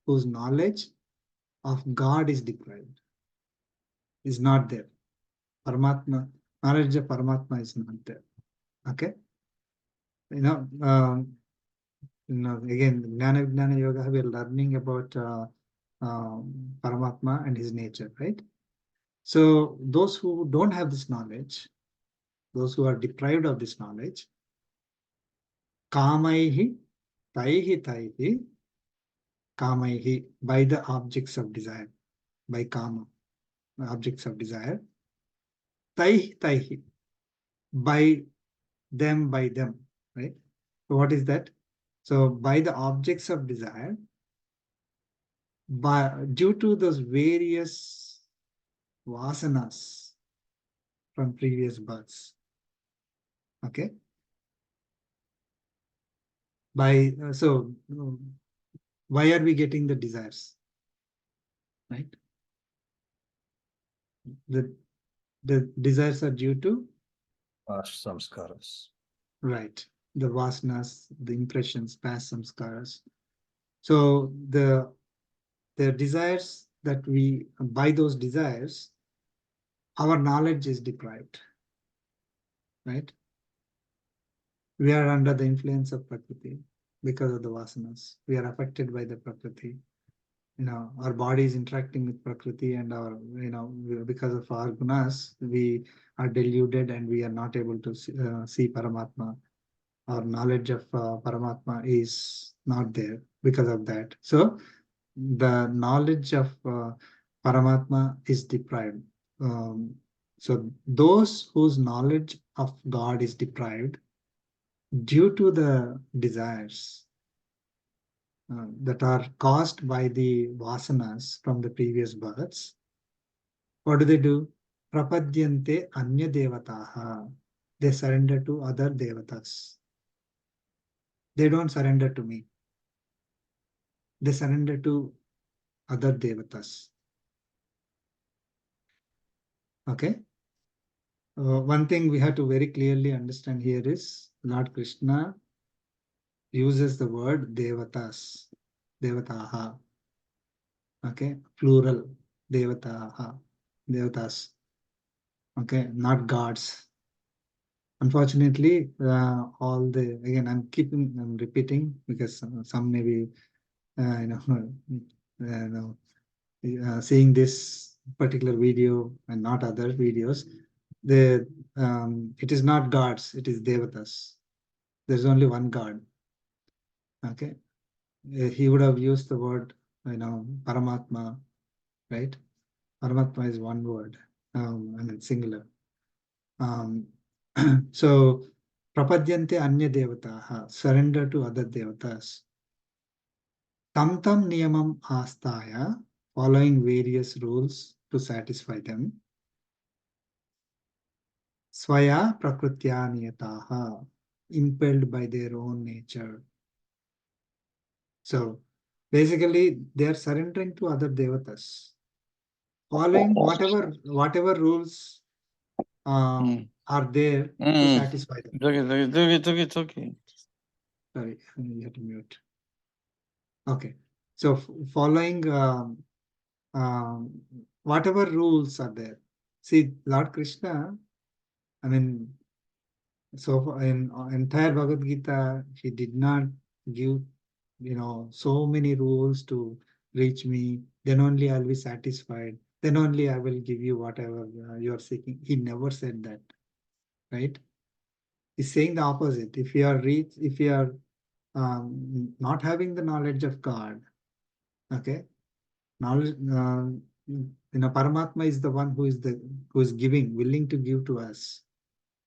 [SPEAKER 1] knowledge of God is deprived, is not there. Paramatma, knowledge of Paramatma is not there. Okay. Again, Jnana Vijnana Yoga, we are learning about Paramatma and his nature, right? So those who don't have this knowledge, those who are deprived of this knowledge, kamaihi, taihi, kamaihi, by the objects of desire, by kama, objects of desire, taihi, by them, right? So what is that? So by the objects of desire, due to those various vasanas from previous births, okay? Why are we getting the desires, right? The desires are due to,
[SPEAKER 5] Past samskaras.
[SPEAKER 1] right, the vasanas, the impressions, past samskaras. So the desires that by those desires, our knowledge is deprived, right? We are under the influence of Prakriti because of the vasanas. We are affected by the Prakriti. Our body is interacting with Prakriti, and because of our gunas, we are deluded and we are not able to see Paramatma. Our knowledge of Paramatma is not there because of that. So the knowledge of Paramatma is deprived. So those whose knowledge of God is deprived due to the desires that are caused by the vasanas from the previous births, what do? Prapadyante anya devataha. They surrender to other devatas. They don't surrender to me. They surrender to other devatas. Okay. One thing we have to very clearly understand here is Lord Krishna uses the word devatas, devataha. Okay, plural, devataha, devatas. Okay, not gods. Unfortunately, again, I'm repeating because some may be, seeing this particular video and not other videos. It is not gods, it is devatas. There's only one God. Okay, he would have used the word, Paramatma, right? Paramatma is one word, singular. So, prapadyante anya devataha, surrender to other devatas. Tam niyamam astaya, following various rules to satisfy them. Swaya prakrutya niyataha, impelled by their own nature. So, basically they are surrendering to other devatas, following whatever rules are there to satisfy them.
[SPEAKER 4] It's okay.
[SPEAKER 1] Sorry, you have to mute. Okay, so following whatever rules are there. See, Lord Krishna, I mean, so in entire Bhagavad Gita, he did not give, so many rules to reach me. Then only I'll be satisfied. Then only I will give you whatever you are seeking. He never said that, right? He's saying the opposite. If you are not having the knowledge of God, okay, knowledge, Paramatma is the one who is giving, willing to give to us.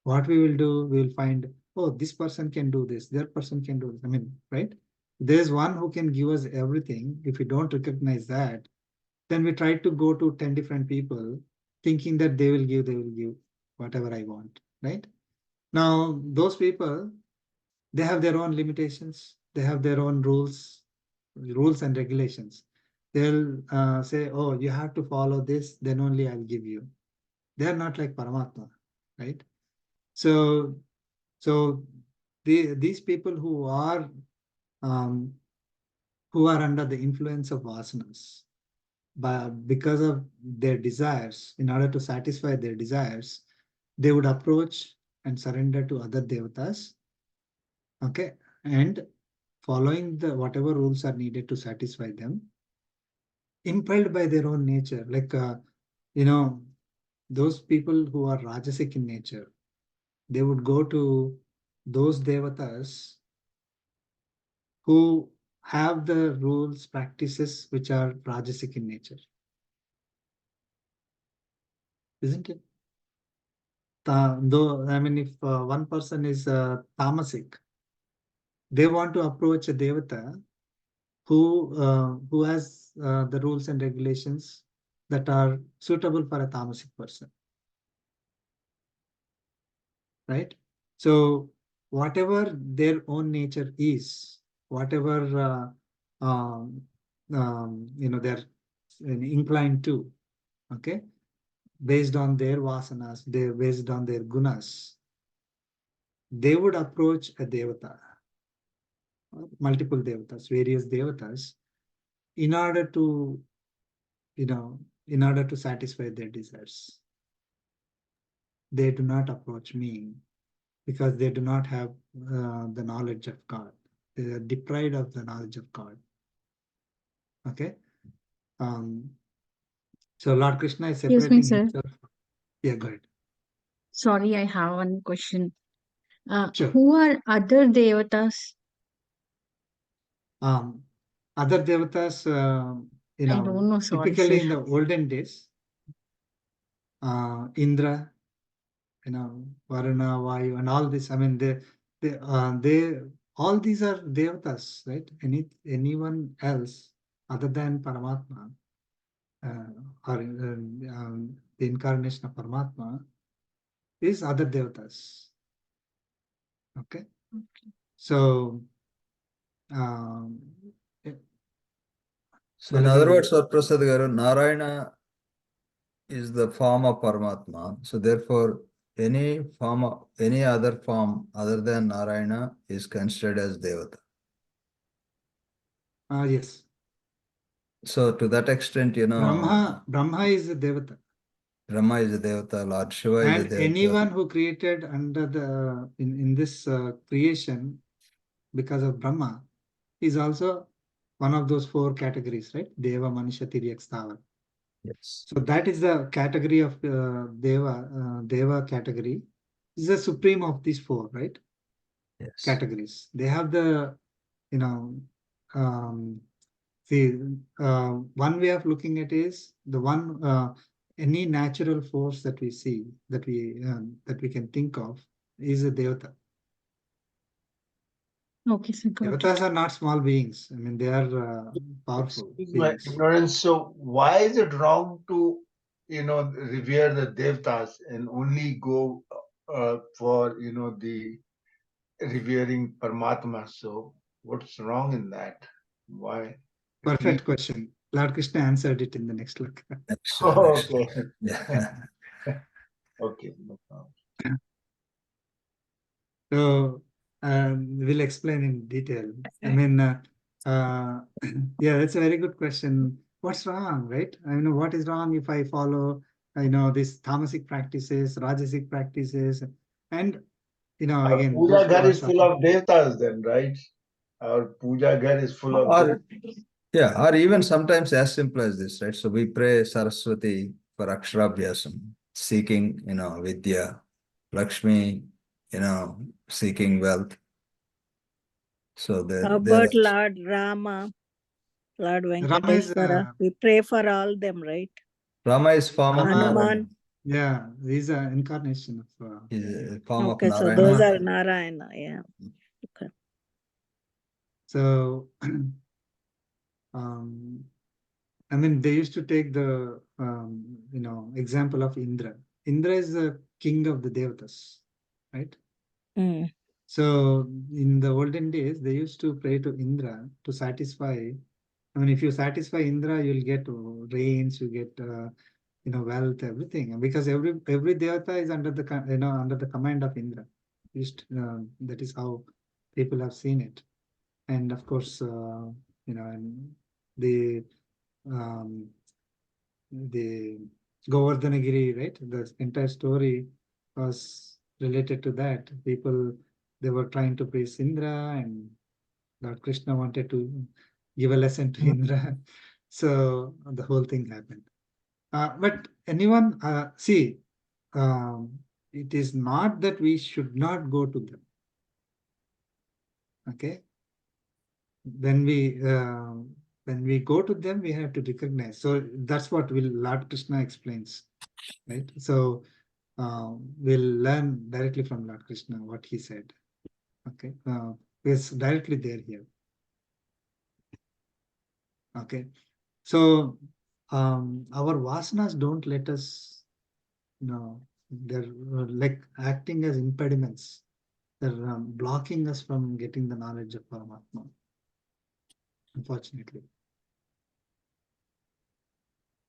[SPEAKER 1] What we will do, we will find, oh, this person can do this, that person can do this. I mean, right? There's one who can give us everything. If we don't recognize that, then we try to go to 10 different people, thinking that they will give whatever I want, right? Now, those people, they have their own limitations. They have their own rules and regulations. They'll say, oh, you have to follow this, then only I'll give you. They're not like Paramatma, right? So these people who are under the influence of vasanas, because of their desires, in order to satisfy their desires, they would approach and surrender to other devatas, okay, and following the whatever rules are needed to satisfy them, impelled by their own nature, like those people who are rajasic in nature, they would go to those devatas who have the rules, practices which are rajasic in nature. Isn't it? Though, I mean, if one person is tamasic, they want to approach a devata who has the rules and regulations that are suitable for a tamasic person, right? So whatever their own nature is, whatever they're inclined to, okay, based on their vasanas, based on their gunas, they would approach a devata, multiple devatas, various devatas, in order to, in order to satisfy their desires. They do not approach me because they do not have the knowledge of God. They are deprived of the knowledge of God. Okay. So Lord Krishna is
[SPEAKER 8] Excuse me,
[SPEAKER 1] separating
[SPEAKER 8] sir.
[SPEAKER 1] himself. Yeah, go ahead.
[SPEAKER 8] Sorry, I have one question.
[SPEAKER 1] Sure.
[SPEAKER 8] Who are other devatas?
[SPEAKER 1] Other devatas,
[SPEAKER 8] I don't know, sorry,
[SPEAKER 1] typically
[SPEAKER 8] sir.
[SPEAKER 1] in the olden days, Indra, Varuna, Vayu, and all this. I mean, they all these are devatas, right? Anyone else other than Paramatma, or the incarnation of Paramatma, is other devatas. Okay. So,
[SPEAKER 5] So in other words, Prasad Garu, Narayana is the form of Paramatma. So therefore, any other form other than Narayana is considered as Devata.
[SPEAKER 1] yes.
[SPEAKER 5] So to that extent,
[SPEAKER 1] Brahma is a devata.
[SPEAKER 5] Brahma is a Devata, Lord Shiva is a
[SPEAKER 1] And
[SPEAKER 5] Devata.
[SPEAKER 1] anyone who created under the in this creation because of Brahma is also one of those four categories, right? Deva, Manisha, Tiryak, Sthavar.
[SPEAKER 5] Yes.
[SPEAKER 1] So that is the category of Deva. Deva category is the supreme of these four, right?
[SPEAKER 5] Yes.
[SPEAKER 1] Categories. They have the, see, one way of looking at is the one, any natural force that we see, that we can think of, is a devata.
[SPEAKER 8] Okay, sir, got it.
[SPEAKER 1] Devatas are not small beings. I mean, they are powerful
[SPEAKER 6] Excuse my
[SPEAKER 1] beings.
[SPEAKER 6] ignorance. So why is it wrong to, revere the devtas and only go for, the revering Paramatma? So what's wrong in that? Why?
[SPEAKER 1] Perfect question. Lord Krishna answered it in the next look.
[SPEAKER 5] Next,
[SPEAKER 6] Oh,
[SPEAKER 5] next.
[SPEAKER 6] okay.
[SPEAKER 5] Yeah.
[SPEAKER 6] Okay. No problem.
[SPEAKER 1] So we'll explain in detail. I mean, yeah, that's a very good question. What's wrong, right? I know what is wrong if I follow, these tamasic practices, rajasic practices, and
[SPEAKER 6] Our
[SPEAKER 1] again, those
[SPEAKER 6] puja
[SPEAKER 1] who
[SPEAKER 6] ghar
[SPEAKER 1] are
[SPEAKER 6] is full of devatas then, right? Our puja ghar is full of
[SPEAKER 5] Or,
[SPEAKER 6] devatas.
[SPEAKER 5] yeah, or even sometimes as simple as this, right? So we pray Saraswati for Aksharabhyasam, seeking, Vidya, Lakshmi, seeking wealth. So
[SPEAKER 7] How
[SPEAKER 5] there
[SPEAKER 7] about Lord Rama, Lord
[SPEAKER 1] Rama is
[SPEAKER 7] Venkateshwara? We pray for all them, right?
[SPEAKER 5] Rama is form of
[SPEAKER 1] Rama,
[SPEAKER 5] Narayana.
[SPEAKER 1] yeah, he's an incarnation of
[SPEAKER 5] Is a form of
[SPEAKER 7] Okay, so
[SPEAKER 5] Narayana.
[SPEAKER 7] those are Narayana, yeah. Okay.
[SPEAKER 1] So I mean, they used to take the example of Indra. Indra is the king of the Devatas, right?
[SPEAKER 7] Mm.
[SPEAKER 1] So in the olden days, they used to pray to Indra to satisfy. I mean, if you satisfy Indra, you'll get rains, you get wealth, everything. And because every devata is under the under the command of Indra. That is how people have seen it. And of course, and the um, the Govardhanagiri, right? The entire story was related to that. People, they were trying to praise Indra, and Lord Krishna wanted to give a lesson to Indra. So the whole thing happened. But anyone, see, it is not that we should not go to them. Okay. When we go to them, we have to recognize. So that's what Lord Krishna explains, right? So we'll learn directly from Lord Krishna what he said. Okay, it's directly there here. Okay, so our vasanas don't let us, they're like acting as impediments. They're blocking us from getting the knowledge of Paramatma, unfortunately.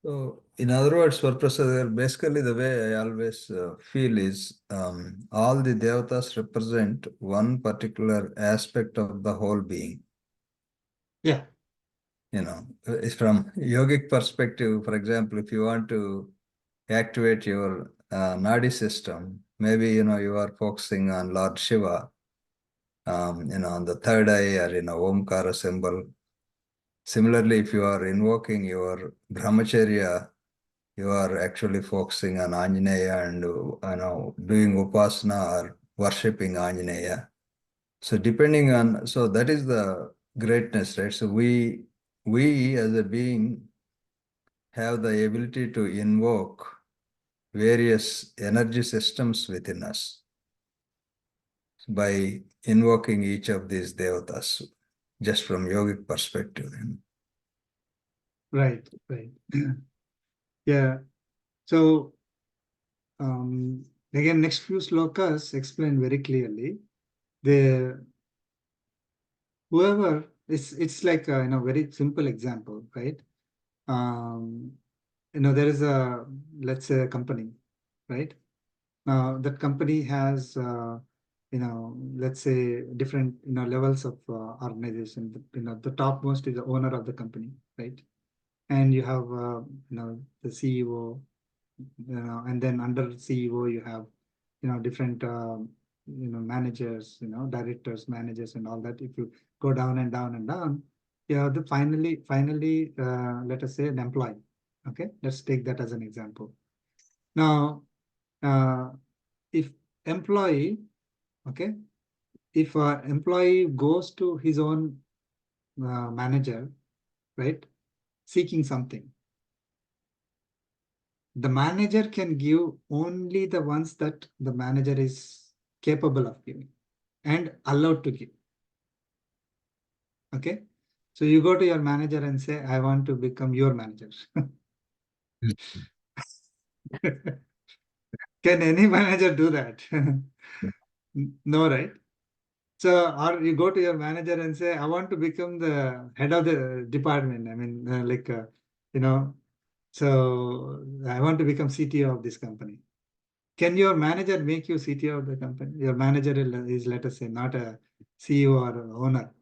[SPEAKER 5] So, in other words, Prasad, basically the way I always feel is all the devatas represent one particular aspect of the whole being.
[SPEAKER 1] Yeah.
[SPEAKER 5] It's from yogic perspective, for example, if you want to activate your nadi system, maybe, you are focusing on Lord Shiva, on the third eye or, Omkara symbol. Similarly, if you are invoking your brahmacharya, you are actually focusing on Anjaneya and doing upasana or worshipping Anjaneya. So depending on, so that is the greatness, right? So we as a being have the ability to invoke various energy systems within us by invoking each of these devatas, just from yogic perspective.
[SPEAKER 1] Right. Yeah. So again, next few slokas explain very clearly. Whoever, it's like a very simple example, right? There is let's say a company, right? Now that company has let's say different levels of organization. The topmost is the owner of the company, right? And you have the CEO, and then under CEO you have different managers, directors, managers, and all that. If you go down and down and down, you have the finally let us say an employee. Okay, let's take that as an example. Now if employee, okay, if employee goes to his own manager, right, seeking something, the manager can give only the ones that the manager is capable of giving and allowed to give. Okay. So you go to your manager and say, I want to become your manager. Can any manager do that? No, right? So, or you go to your manager and say, I want to become the head of the department. I mean, you know, so I want to become CTO of this company. Can your manager make you CTO of the company? Your manager is, let us say, not a CEO or an owner.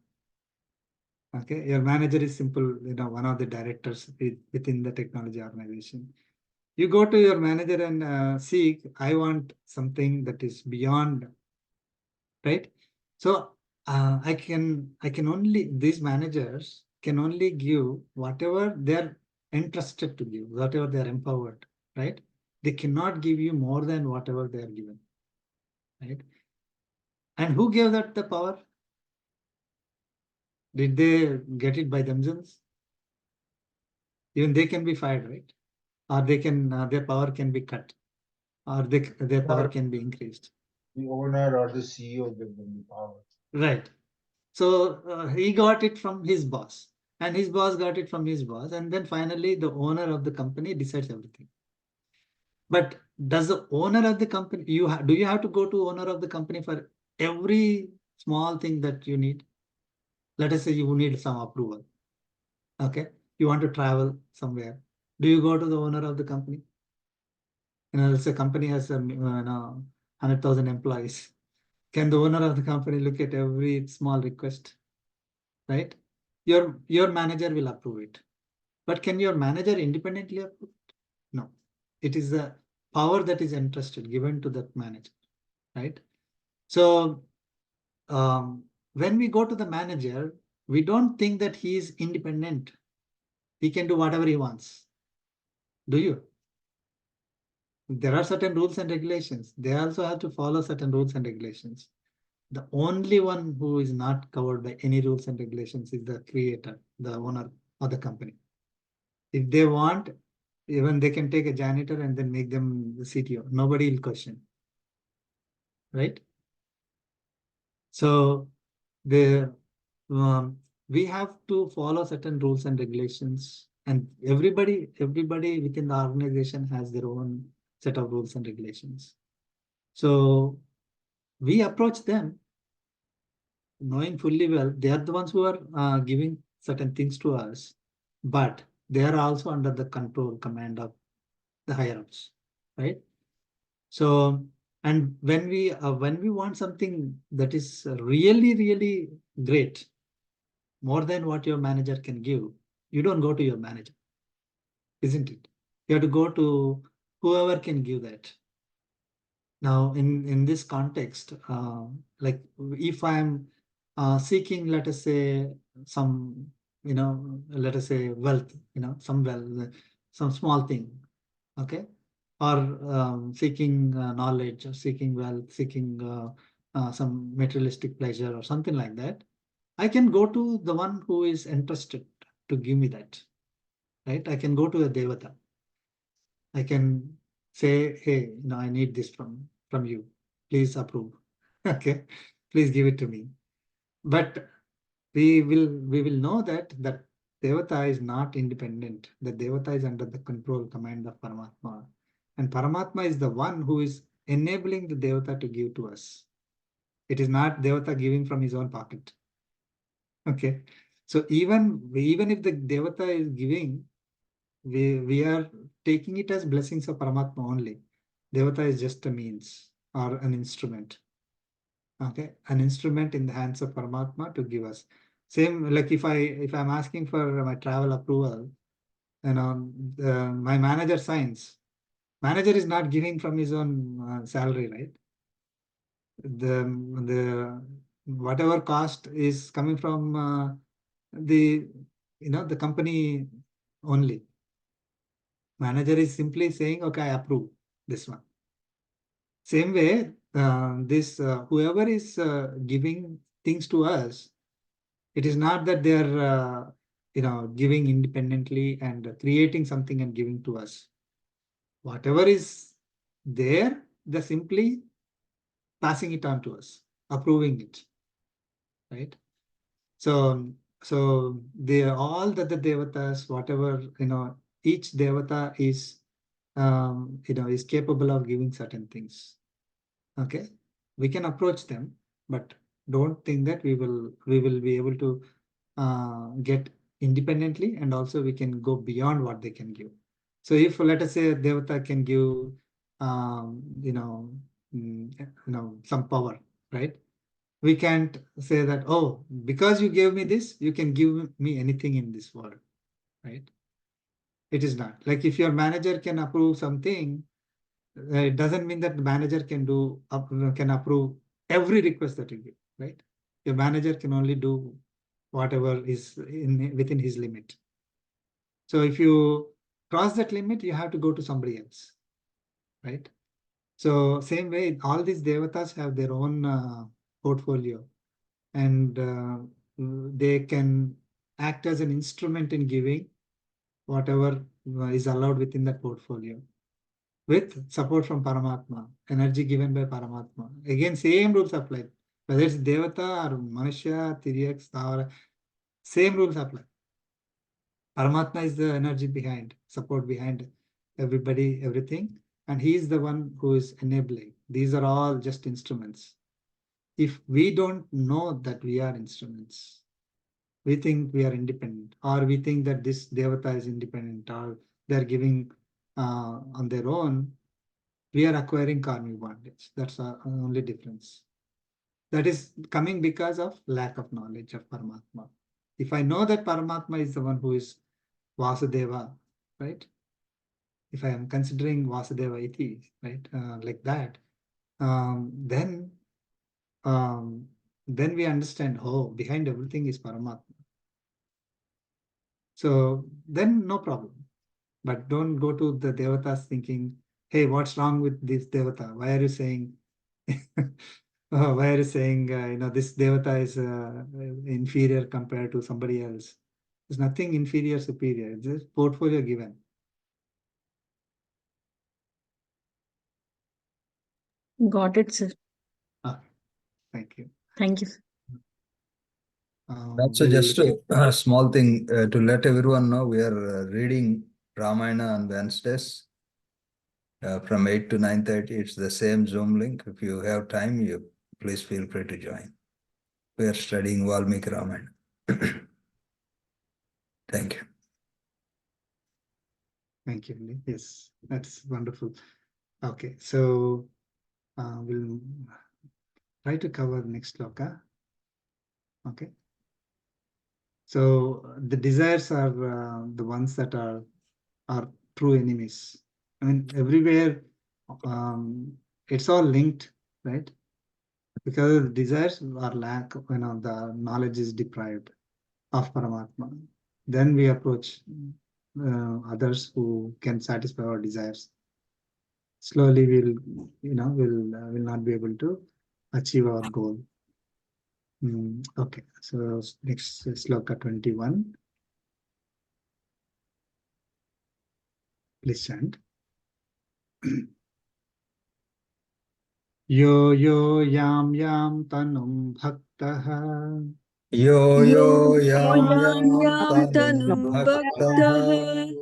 [SPEAKER 1] Okay, your manager is simple, one of the directors within the technology organization. You go to your manager and seek, I want something that is beyond, right? So I can only, these managers can only give whatever they're entrusted to give, whatever they're empowered, right? They cannot give you more than whatever they are given, right? And who gave that the power? Did they get it by themselves? Even they can be fired, right? Or they can, their power can be cut, or their power can be increased.
[SPEAKER 6] The owner or the CEO give them the power.
[SPEAKER 1] Right. So he got it from his boss, and his boss got it from his boss, and then finally the owner of the company decides everything. But does the owner of the company, do you have to go to owner of the company for every small thing that you need? Let us say you need some approval. Okay, you want to travel somewhere. Do you go to the owner of the company? Let's say company has 100,000 employees. Can the owner of the company look at every small request? Right? Your manager will approve it. But can your manager independently approve it? No. It is the power that is entrusted, given to that manager, right? So when we go to the manager, we don't think that he is independent. He can do whatever he wants. Do you? There are certain rules and regulations. They also have to follow certain rules and regulations. The only one who is not covered by any rules and regulations is the creator, the owner of the company. If they want, even they can take a janitor and then make them the CTO. Nobody will question, right? So we have to follow certain rules and regulations, and everybody within the organization has their own set of rules and regulations. So we approach them knowing fully well they are the ones who are giving certain things to us, but they are also under the control, command of the higher ups, right? So, and when we want something that is really great, more than what your manager can give, you don't go to your manager, isn't it? You have to go to whoever can give that. Now, in this context, like if I'm seeking, let us say, some, let us say wealth, some small thing, okay, or seeking knowledge, or seeking wealth, seeking some materialistic pleasure or something like that, I can go to the one who is interested to give me that, right? I can go to a Devata. I can say, hey, I need this from you. Please approve. Okay, please give it to me. But we will know that Devata is not independent. The Devata is under the control, command of Paramatma. And Paramatma is the one who is enabling the Devata to give to us. It is not Devata giving from his own pocket. Okay. So even if the Devata is giving, we are taking it as blessings of Paramatma only. Devata is just a means or an instrument. Okay, an instrument in the hands of Paramatma to give us. Same like if I'm asking for my travel approval, my manager signs. Manager is not giving from his own salary, right? The whatever cost is coming from the the company only. Manager is simply saying, okay, I approve this one. Same way, this whoever is giving things to us, it is not that they are giving independently and creating something and giving to us. Whatever is there, they're simply passing it on to us, approving it, right? So all the devatas, whatever, each devata is is capable of giving certain things. Okay, we can approach them, but don't think that we will be able to get independently, and also we can go beyond what they can give. So if let us say Devata can give some power, right? We can't say that, oh, because you gave me this, you can give me anything in this world, right? It is not. Like if your manager can approve something, it doesn't mean that the manager can approve every request that you give, right? Your manager can only do whatever is within his limit. So if you cross that limit, you have to go to somebody else, right? So same way, all these devatas have their own portfolio, and they can act as an instrument in giving whatever is allowed within that portfolio, with support from Paramatma, energy given by Paramatma. Again, same rules apply. Whether it's Devata or Manushya, Tiryaks, or same rules apply. Paramatma is the energy behind, support behind everybody, everything. And he is the one who is enabling. These are all just instruments. If we don't know that we are instruments, we think we are independent, or we think that this Devata is independent, or they're giving on their own, we are acquiring karmic bondage. That's our only difference. That is coming because of lack of knowledge of Paramatma. If I know that Paramatma is the one who is Vasudeva, right? If I am considering Vasudeva iti, right, like that, then we understand, oh, behind everything is Paramatma. So then no problem. But don't go to the Devatas thinking, hey, what's wrong with this Devata? Why are you saying, why are you saying, this Devata is inferior compared to somebody else? There's nothing inferior, superior. It's just portfolio given.
[SPEAKER 8] Got it, sir.
[SPEAKER 1] Thank you.
[SPEAKER 8] Thank you.
[SPEAKER 5] So just a small thing to let everyone know, we are reading Ramayana on Wednesdays from 8 to 9:30. It's the same Zoom link. If you have time, you please feel free to join. We are studying Valmiki Ramayana. Thank you.
[SPEAKER 1] Thank you. Yes, that's wonderful. Okay, so we'll try to cover next sloka. Okay. So the desires are the ones that are true enemies. I mean, everywhere it's all linked, right? Because the desires are lack, the knowledge is deprived of Paramatma. Then we approach others who can satisfy our desires. Slowly, we'll not be able to achieve our goal. Okay, so next sloka 21. Please chant. Yo yo yam tanum bhaktaha
[SPEAKER 5] Yo yo yam
[SPEAKER 7] Yam
[SPEAKER 5] tanum
[SPEAKER 7] tanum
[SPEAKER 5] bhaktaha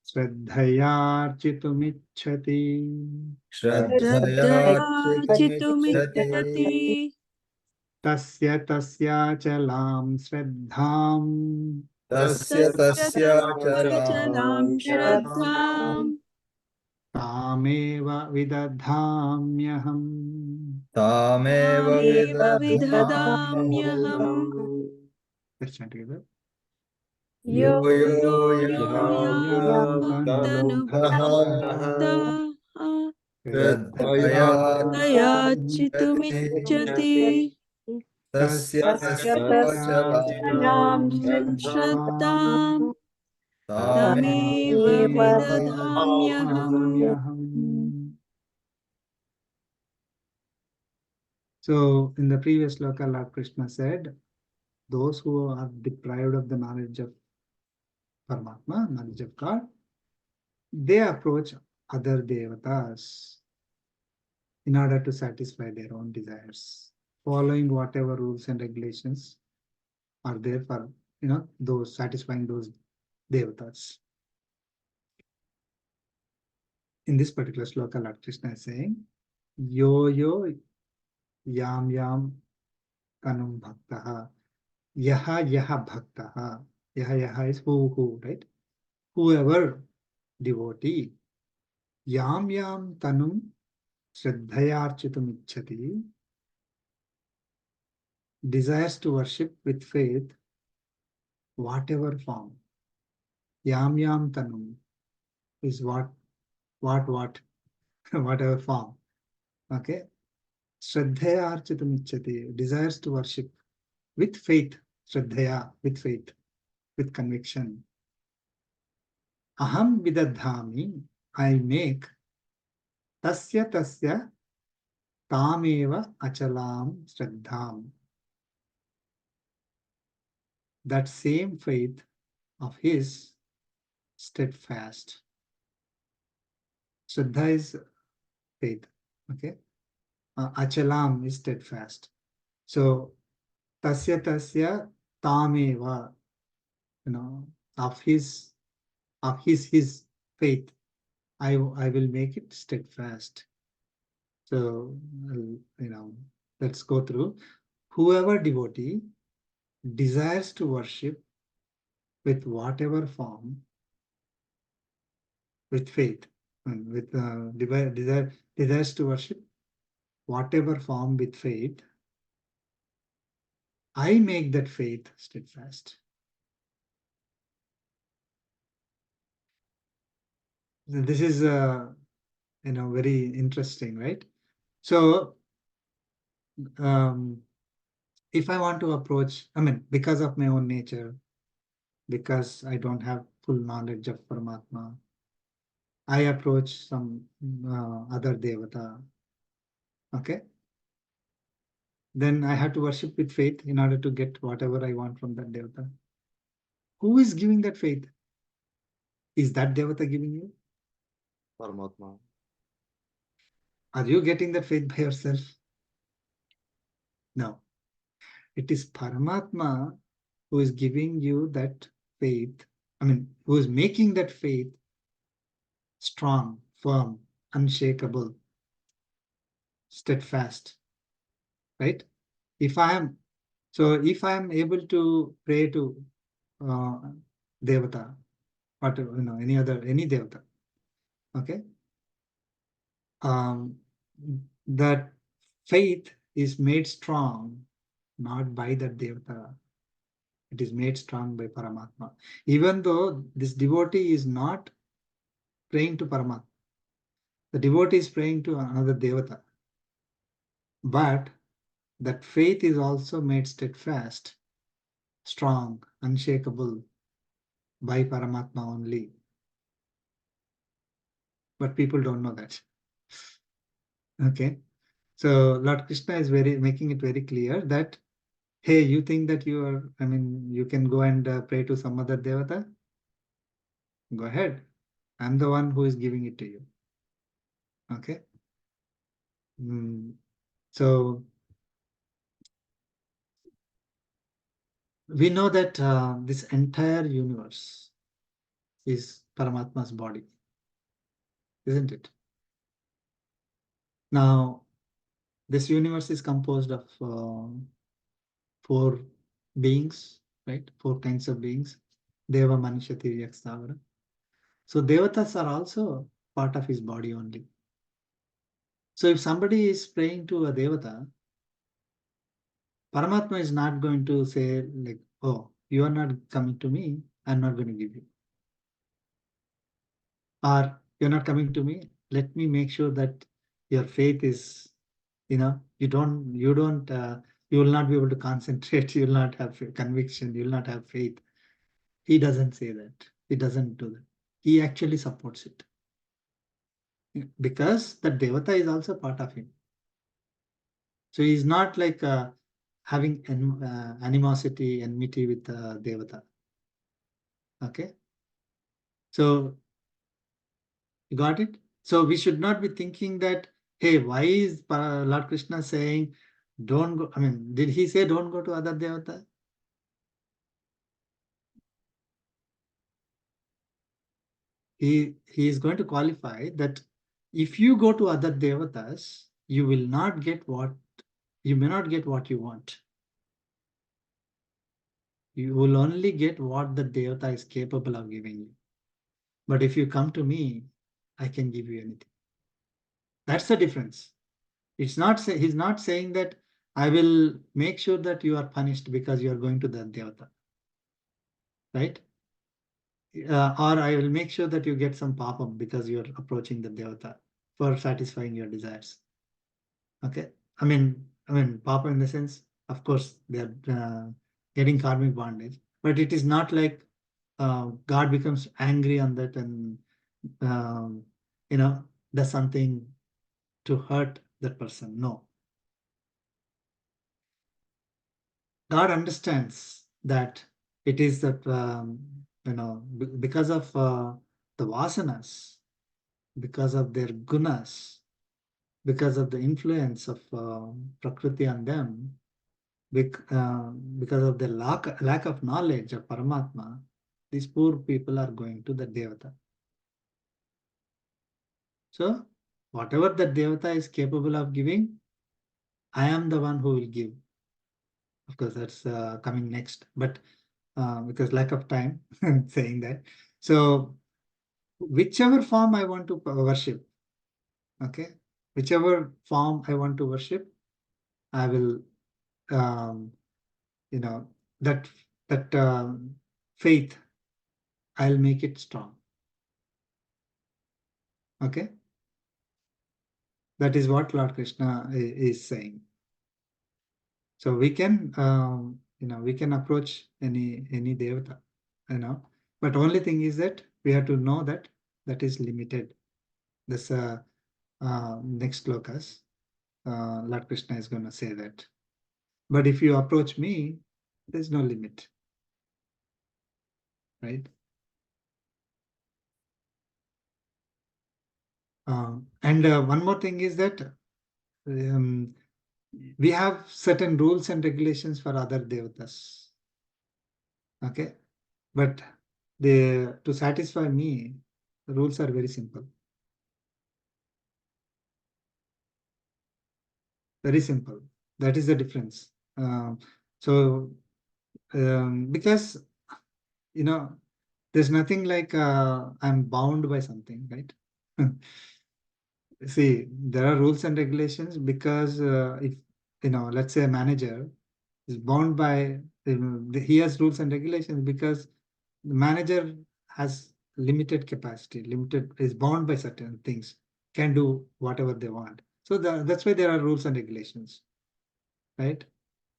[SPEAKER 1] Shraddhayarchitumichhati
[SPEAKER 5] Shraddhaya
[SPEAKER 7] Shraddhayachitumichhati
[SPEAKER 1] tasya chalam shraddham
[SPEAKER 5] tasya
[SPEAKER 7] chalam
[SPEAKER 5] chalam
[SPEAKER 7] shraddham
[SPEAKER 1] tameva vidadhamyaham.
[SPEAKER 5] tameva
[SPEAKER 7] tameva
[SPEAKER 5] vidadhamyaham.
[SPEAKER 7] vidhadamyaham.
[SPEAKER 1] Let's chant together.
[SPEAKER 5] Yo yo
[SPEAKER 7] Yo
[SPEAKER 5] yam
[SPEAKER 7] yam
[SPEAKER 5] tanum
[SPEAKER 7] tanum
[SPEAKER 5] bhaktaha
[SPEAKER 7] bhaktaha
[SPEAKER 5] Shraddhaya
[SPEAKER 7] Shraddhayachitumichhati
[SPEAKER 5] tasya chalam
[SPEAKER 7] chalam shraddham
[SPEAKER 5] tameva
[SPEAKER 7] tameva vidhadamyaham.
[SPEAKER 1] Vidadhamyaham. So in the previous sloka, Lord Krishna said, those who are deprived of the knowledge of Paramatma, knowledge of God, they approach other devatas in order to satisfy their own desires, following whatever rules and regulations are there for those satisfying those devatas. In this particular sloka, Lord Krishna is saying, yo yo yam tanum bhaktaha. Yaha bhaktaha. Yaha is who, right? Whoever devotee. Yam tanum shraddhayarchitum ichchati, desires to worship with faith, whatever form. Yam tanum is what, whatever form. Okay. Shraddhaya architam ichchati, desires to worship with faith. Shraddhaya, with faith, with conviction. Aham vidadhami, I make tasya tameva achalam shraddham. That same faith of his steadfast. Shraddha is faith. Okay. Achalam is steadfast. So tasya tameva, of his faith, I will make it steadfast. So let's go through. Whoever devotee desires to worship with whatever form, with faith, and with desires to worship whatever form with faith, I make that faith steadfast. This is very interesting, right? So if I want to approach, because of my own nature, because I don't have full knowledge of Paramatma, I approach some other Devata. Okay. Then I have to worship with faith in order to get whatever I want from that Devata. Who is giving that faith? Is that Devata giving you?
[SPEAKER 2] Paramatma.
[SPEAKER 1] Are you getting that faith by yourself? No. It is Paramatma who is giving you that faith. Who is making that faith strong, firm, unshakable, steadfast. Right? If I am able to pray to Devata, whatever, any Devata, okay, that faith is made strong not by that Devata. It is made strong by Paramatma. Even though this devotee is not praying to Paramatma, the devotee is praying to another Devata. But that faith is also made steadfast, strong, unshakable by Paramatma only. But people don't know that. Okay. So Lord Krishna is making it very clear that, hey, you think that you can go and pray to some other Devata? Go ahead. I'm the one who is giving it to you. Okay. So we know that this entire universe is Paramatma's body, isn't it? Now, this universe is composed of 4 beings, right? 4 kinds of beings. Deva, Manusha, Tiryak, Stavara. So Devatas are also part of his body only. So if somebody is praying to a Devata, Paramatma is not going to say like, oh, you are not coming to me, I'm not going to give you. Or you're not coming to me, let me make sure that your faith is, you will not be able to concentrate, you will not have conviction, you will not have faith. He doesn't say that. He doesn't do that. He actually supports it. Because the Devata is also part of him. So he's not like having animosity, enmity with the Devata. Okay. So you got it? So we should not be thinking that, hey, why is Lord Krishna saying, don't go? Did he say don't go to other Devata? He is going to qualify that if you go to other Devatas, you may not get what you want. You will only get what the Devata is capable of giving you. But if you come to me, I can give you anything. That's the difference. It's not he's not saying that I will make sure that you are punished because you are going to the Devata, right? Or I will make sure that you get some papam because you are approaching the Devata for satisfying your desires. Okay, I mean papa in the sense, of course, they are getting karmic bondage, but it is not like God becomes angry on that and um, does something to hurt that person. No, God understands that it is that because of the vasanas, because of their gunas, because of the influence of Prakriti on them, because of the lack of knowledge of Paramatma, these poor people are going to the Devata. So, whatever the Devata is capable of giving, I am the one who will give. Of course, that's coming next, but because lack of time saying that. So, whichever form I want to worship, okay, whichever form I want to worship, I will, that faith, I'll make it strong. Okay, that is what Lord Krishna is saying. So we can, we can approach any devata, but only thing is that we have to know that that is limited. This next slokas, Lord Krishna is going to say that. But if you approach me, there's no limit, right? And one more thing is that we have certain rules and regulations for other devatas. Okay, but to satisfy me, the rules are very simple. Very simple. That is the difference. Because there's nothing like I'm bound by something, right? See, there are rules and regulations because if let's say a manager is bound by he has rules and regulations because the manager has limited capacity, is bound by certain things, can do whatever they want. So that's why there are rules and regulations, right?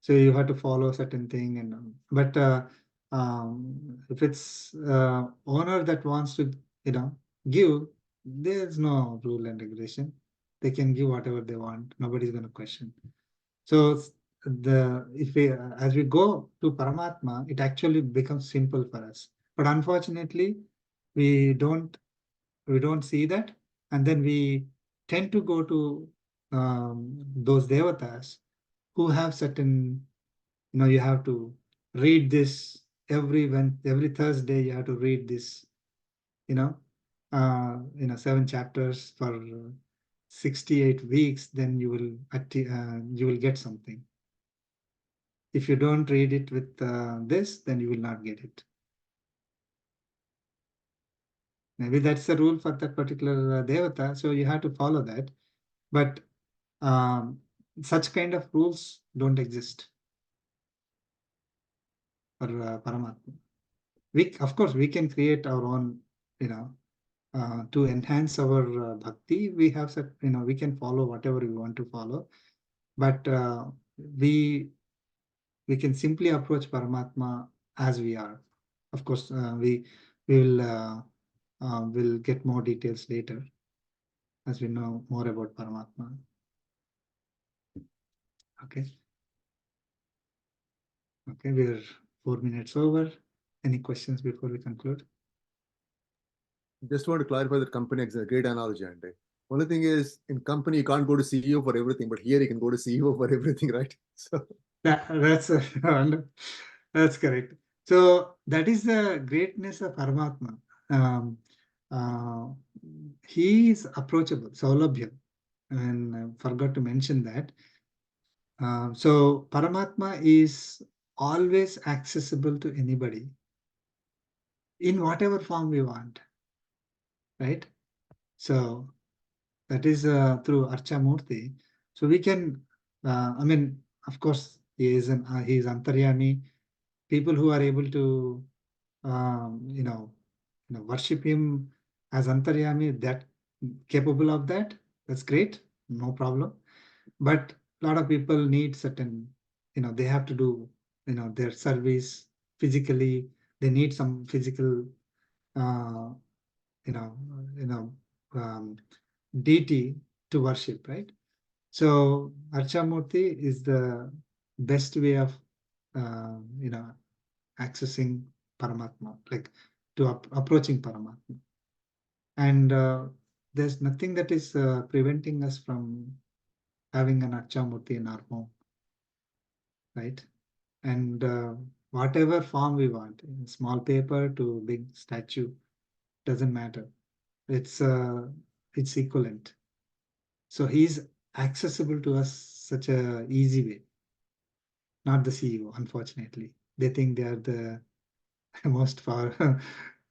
[SPEAKER 1] So you have to follow a certain thing, and but if it's owner that wants to give, there's no rule and regulation. They can give whatever they want. Nobody's going to question. So if we as we go to Paramatma, it actually becomes simple for us. But unfortunately, we don't see that, and then we tend to go to those devatas who have certain, you have to read this every Thursday. You have to read this, 7 chapters for 68 weeks. Then you will get something. If you don't read it with this, then you will not get it. Maybe that's the rule for that particular devata, so you have to follow that. But such kind of rules don't exist for Paramatma. Of course, we can create our own, to enhance our bhakti. We have we can follow whatever we want to follow, but we can simply approach Paramatma as we are. Of course, we will get more details later as we know more about Paramatma. Okay. Okay, we're 4 minutes over. Any questions before we conclude?
[SPEAKER 2] Just want to clarify that company is a great analogy, and only thing is in company you can't go to CEO for everything, but here you can go to CEO for everything, right? So
[SPEAKER 1] That's that's correct. So that is the greatness of Paramatma. Um, uh, he is approachable, Saulabhya, and I forgot to mention that. So Paramatma is always accessible to anybody in whatever form we want, right? So that is through Archa Murti. So we can, I mean, of course, he is Antaryami. People who are able to, worship him as Antaryami, that capable of that, that's great, no problem. But a lot of people need certain, they have to do, their service physically. They need some physical, uh, you know, you know, um, deity to worship, right? So Archamurti is the best way of, accessing Paramatma, like to approaching Paramatma. And there's nothing that is preventing us from having an Archamurti in our home, right? And whatever form we want, small paper to big statue, doesn't matter. It's equivalent. So he's accessible to us such a easy way. Not the CEO, unfortunately. They think they are the most power.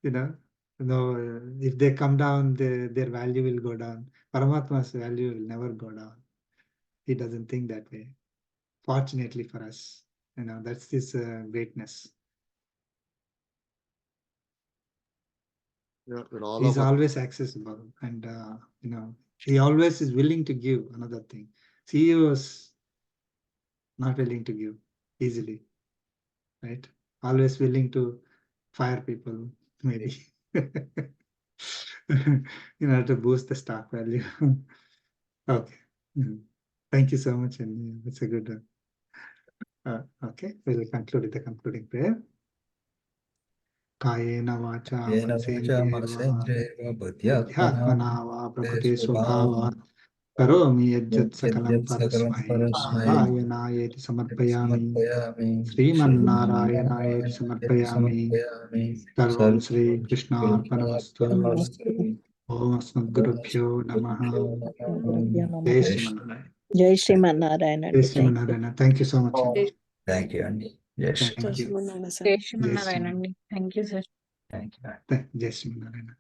[SPEAKER 1] you know, no. If they come down, their value will go down. Paramatma's value will never go down. He doesn't think that way. Fortunately for us, that's his greatness.
[SPEAKER 2] Yeah, with all
[SPEAKER 1] He's
[SPEAKER 2] of us,
[SPEAKER 1] always accessible, and he always is willing to give. Another thing, CEO is not willing to give easily, right? Always willing to fire people, maybe, to boost the stock value. Okay. Thank you so much, and it's a good. Okay, we'll conclude with the concluding prayer. Kayena vacha
[SPEAKER 5] Yena vacha
[SPEAKER 1] manasendriyeva
[SPEAKER 5] manasendreva
[SPEAKER 1] buddhyatmana
[SPEAKER 5] buddhyatmana
[SPEAKER 1] va
[SPEAKER 5] te
[SPEAKER 1] prakriti
[SPEAKER 5] swabhavam
[SPEAKER 1] swabhavat karomi yajjat sakalam
[SPEAKER 5] yajjat sakalam
[SPEAKER 1] parasmai
[SPEAKER 5] parasmai
[SPEAKER 1] narayanayeti samarpayami
[SPEAKER 5] samarpayami
[SPEAKER 1] Srimannarayanaayeti
[SPEAKER 5] Srimannarayanaye
[SPEAKER 1] samarpayami
[SPEAKER 5] samarpayami
[SPEAKER 1] Sarvam Shri
[SPEAKER 5] sarvam
[SPEAKER 1] Krishna Arpanamastu.
[SPEAKER 5] Krishnaarpanamastu.
[SPEAKER 1] Om Asmadgurubhyo Namaha. Jai
[SPEAKER 8] Namaha.
[SPEAKER 1] Srimanarayana.
[SPEAKER 8] Jai Srimanarayana.
[SPEAKER 1] Jai
[SPEAKER 8] Thank you.
[SPEAKER 1] Srimanarayana. Thank you so much.
[SPEAKER 5] Thank you, Andy. Yes.
[SPEAKER 1] Thank you.
[SPEAKER 3] Just one answer.
[SPEAKER 8] Jai
[SPEAKER 1] Jai
[SPEAKER 8] Srimanarayana. Thank you, sir.
[SPEAKER 5] Thank you.
[SPEAKER 1] Jai Srimanarayana.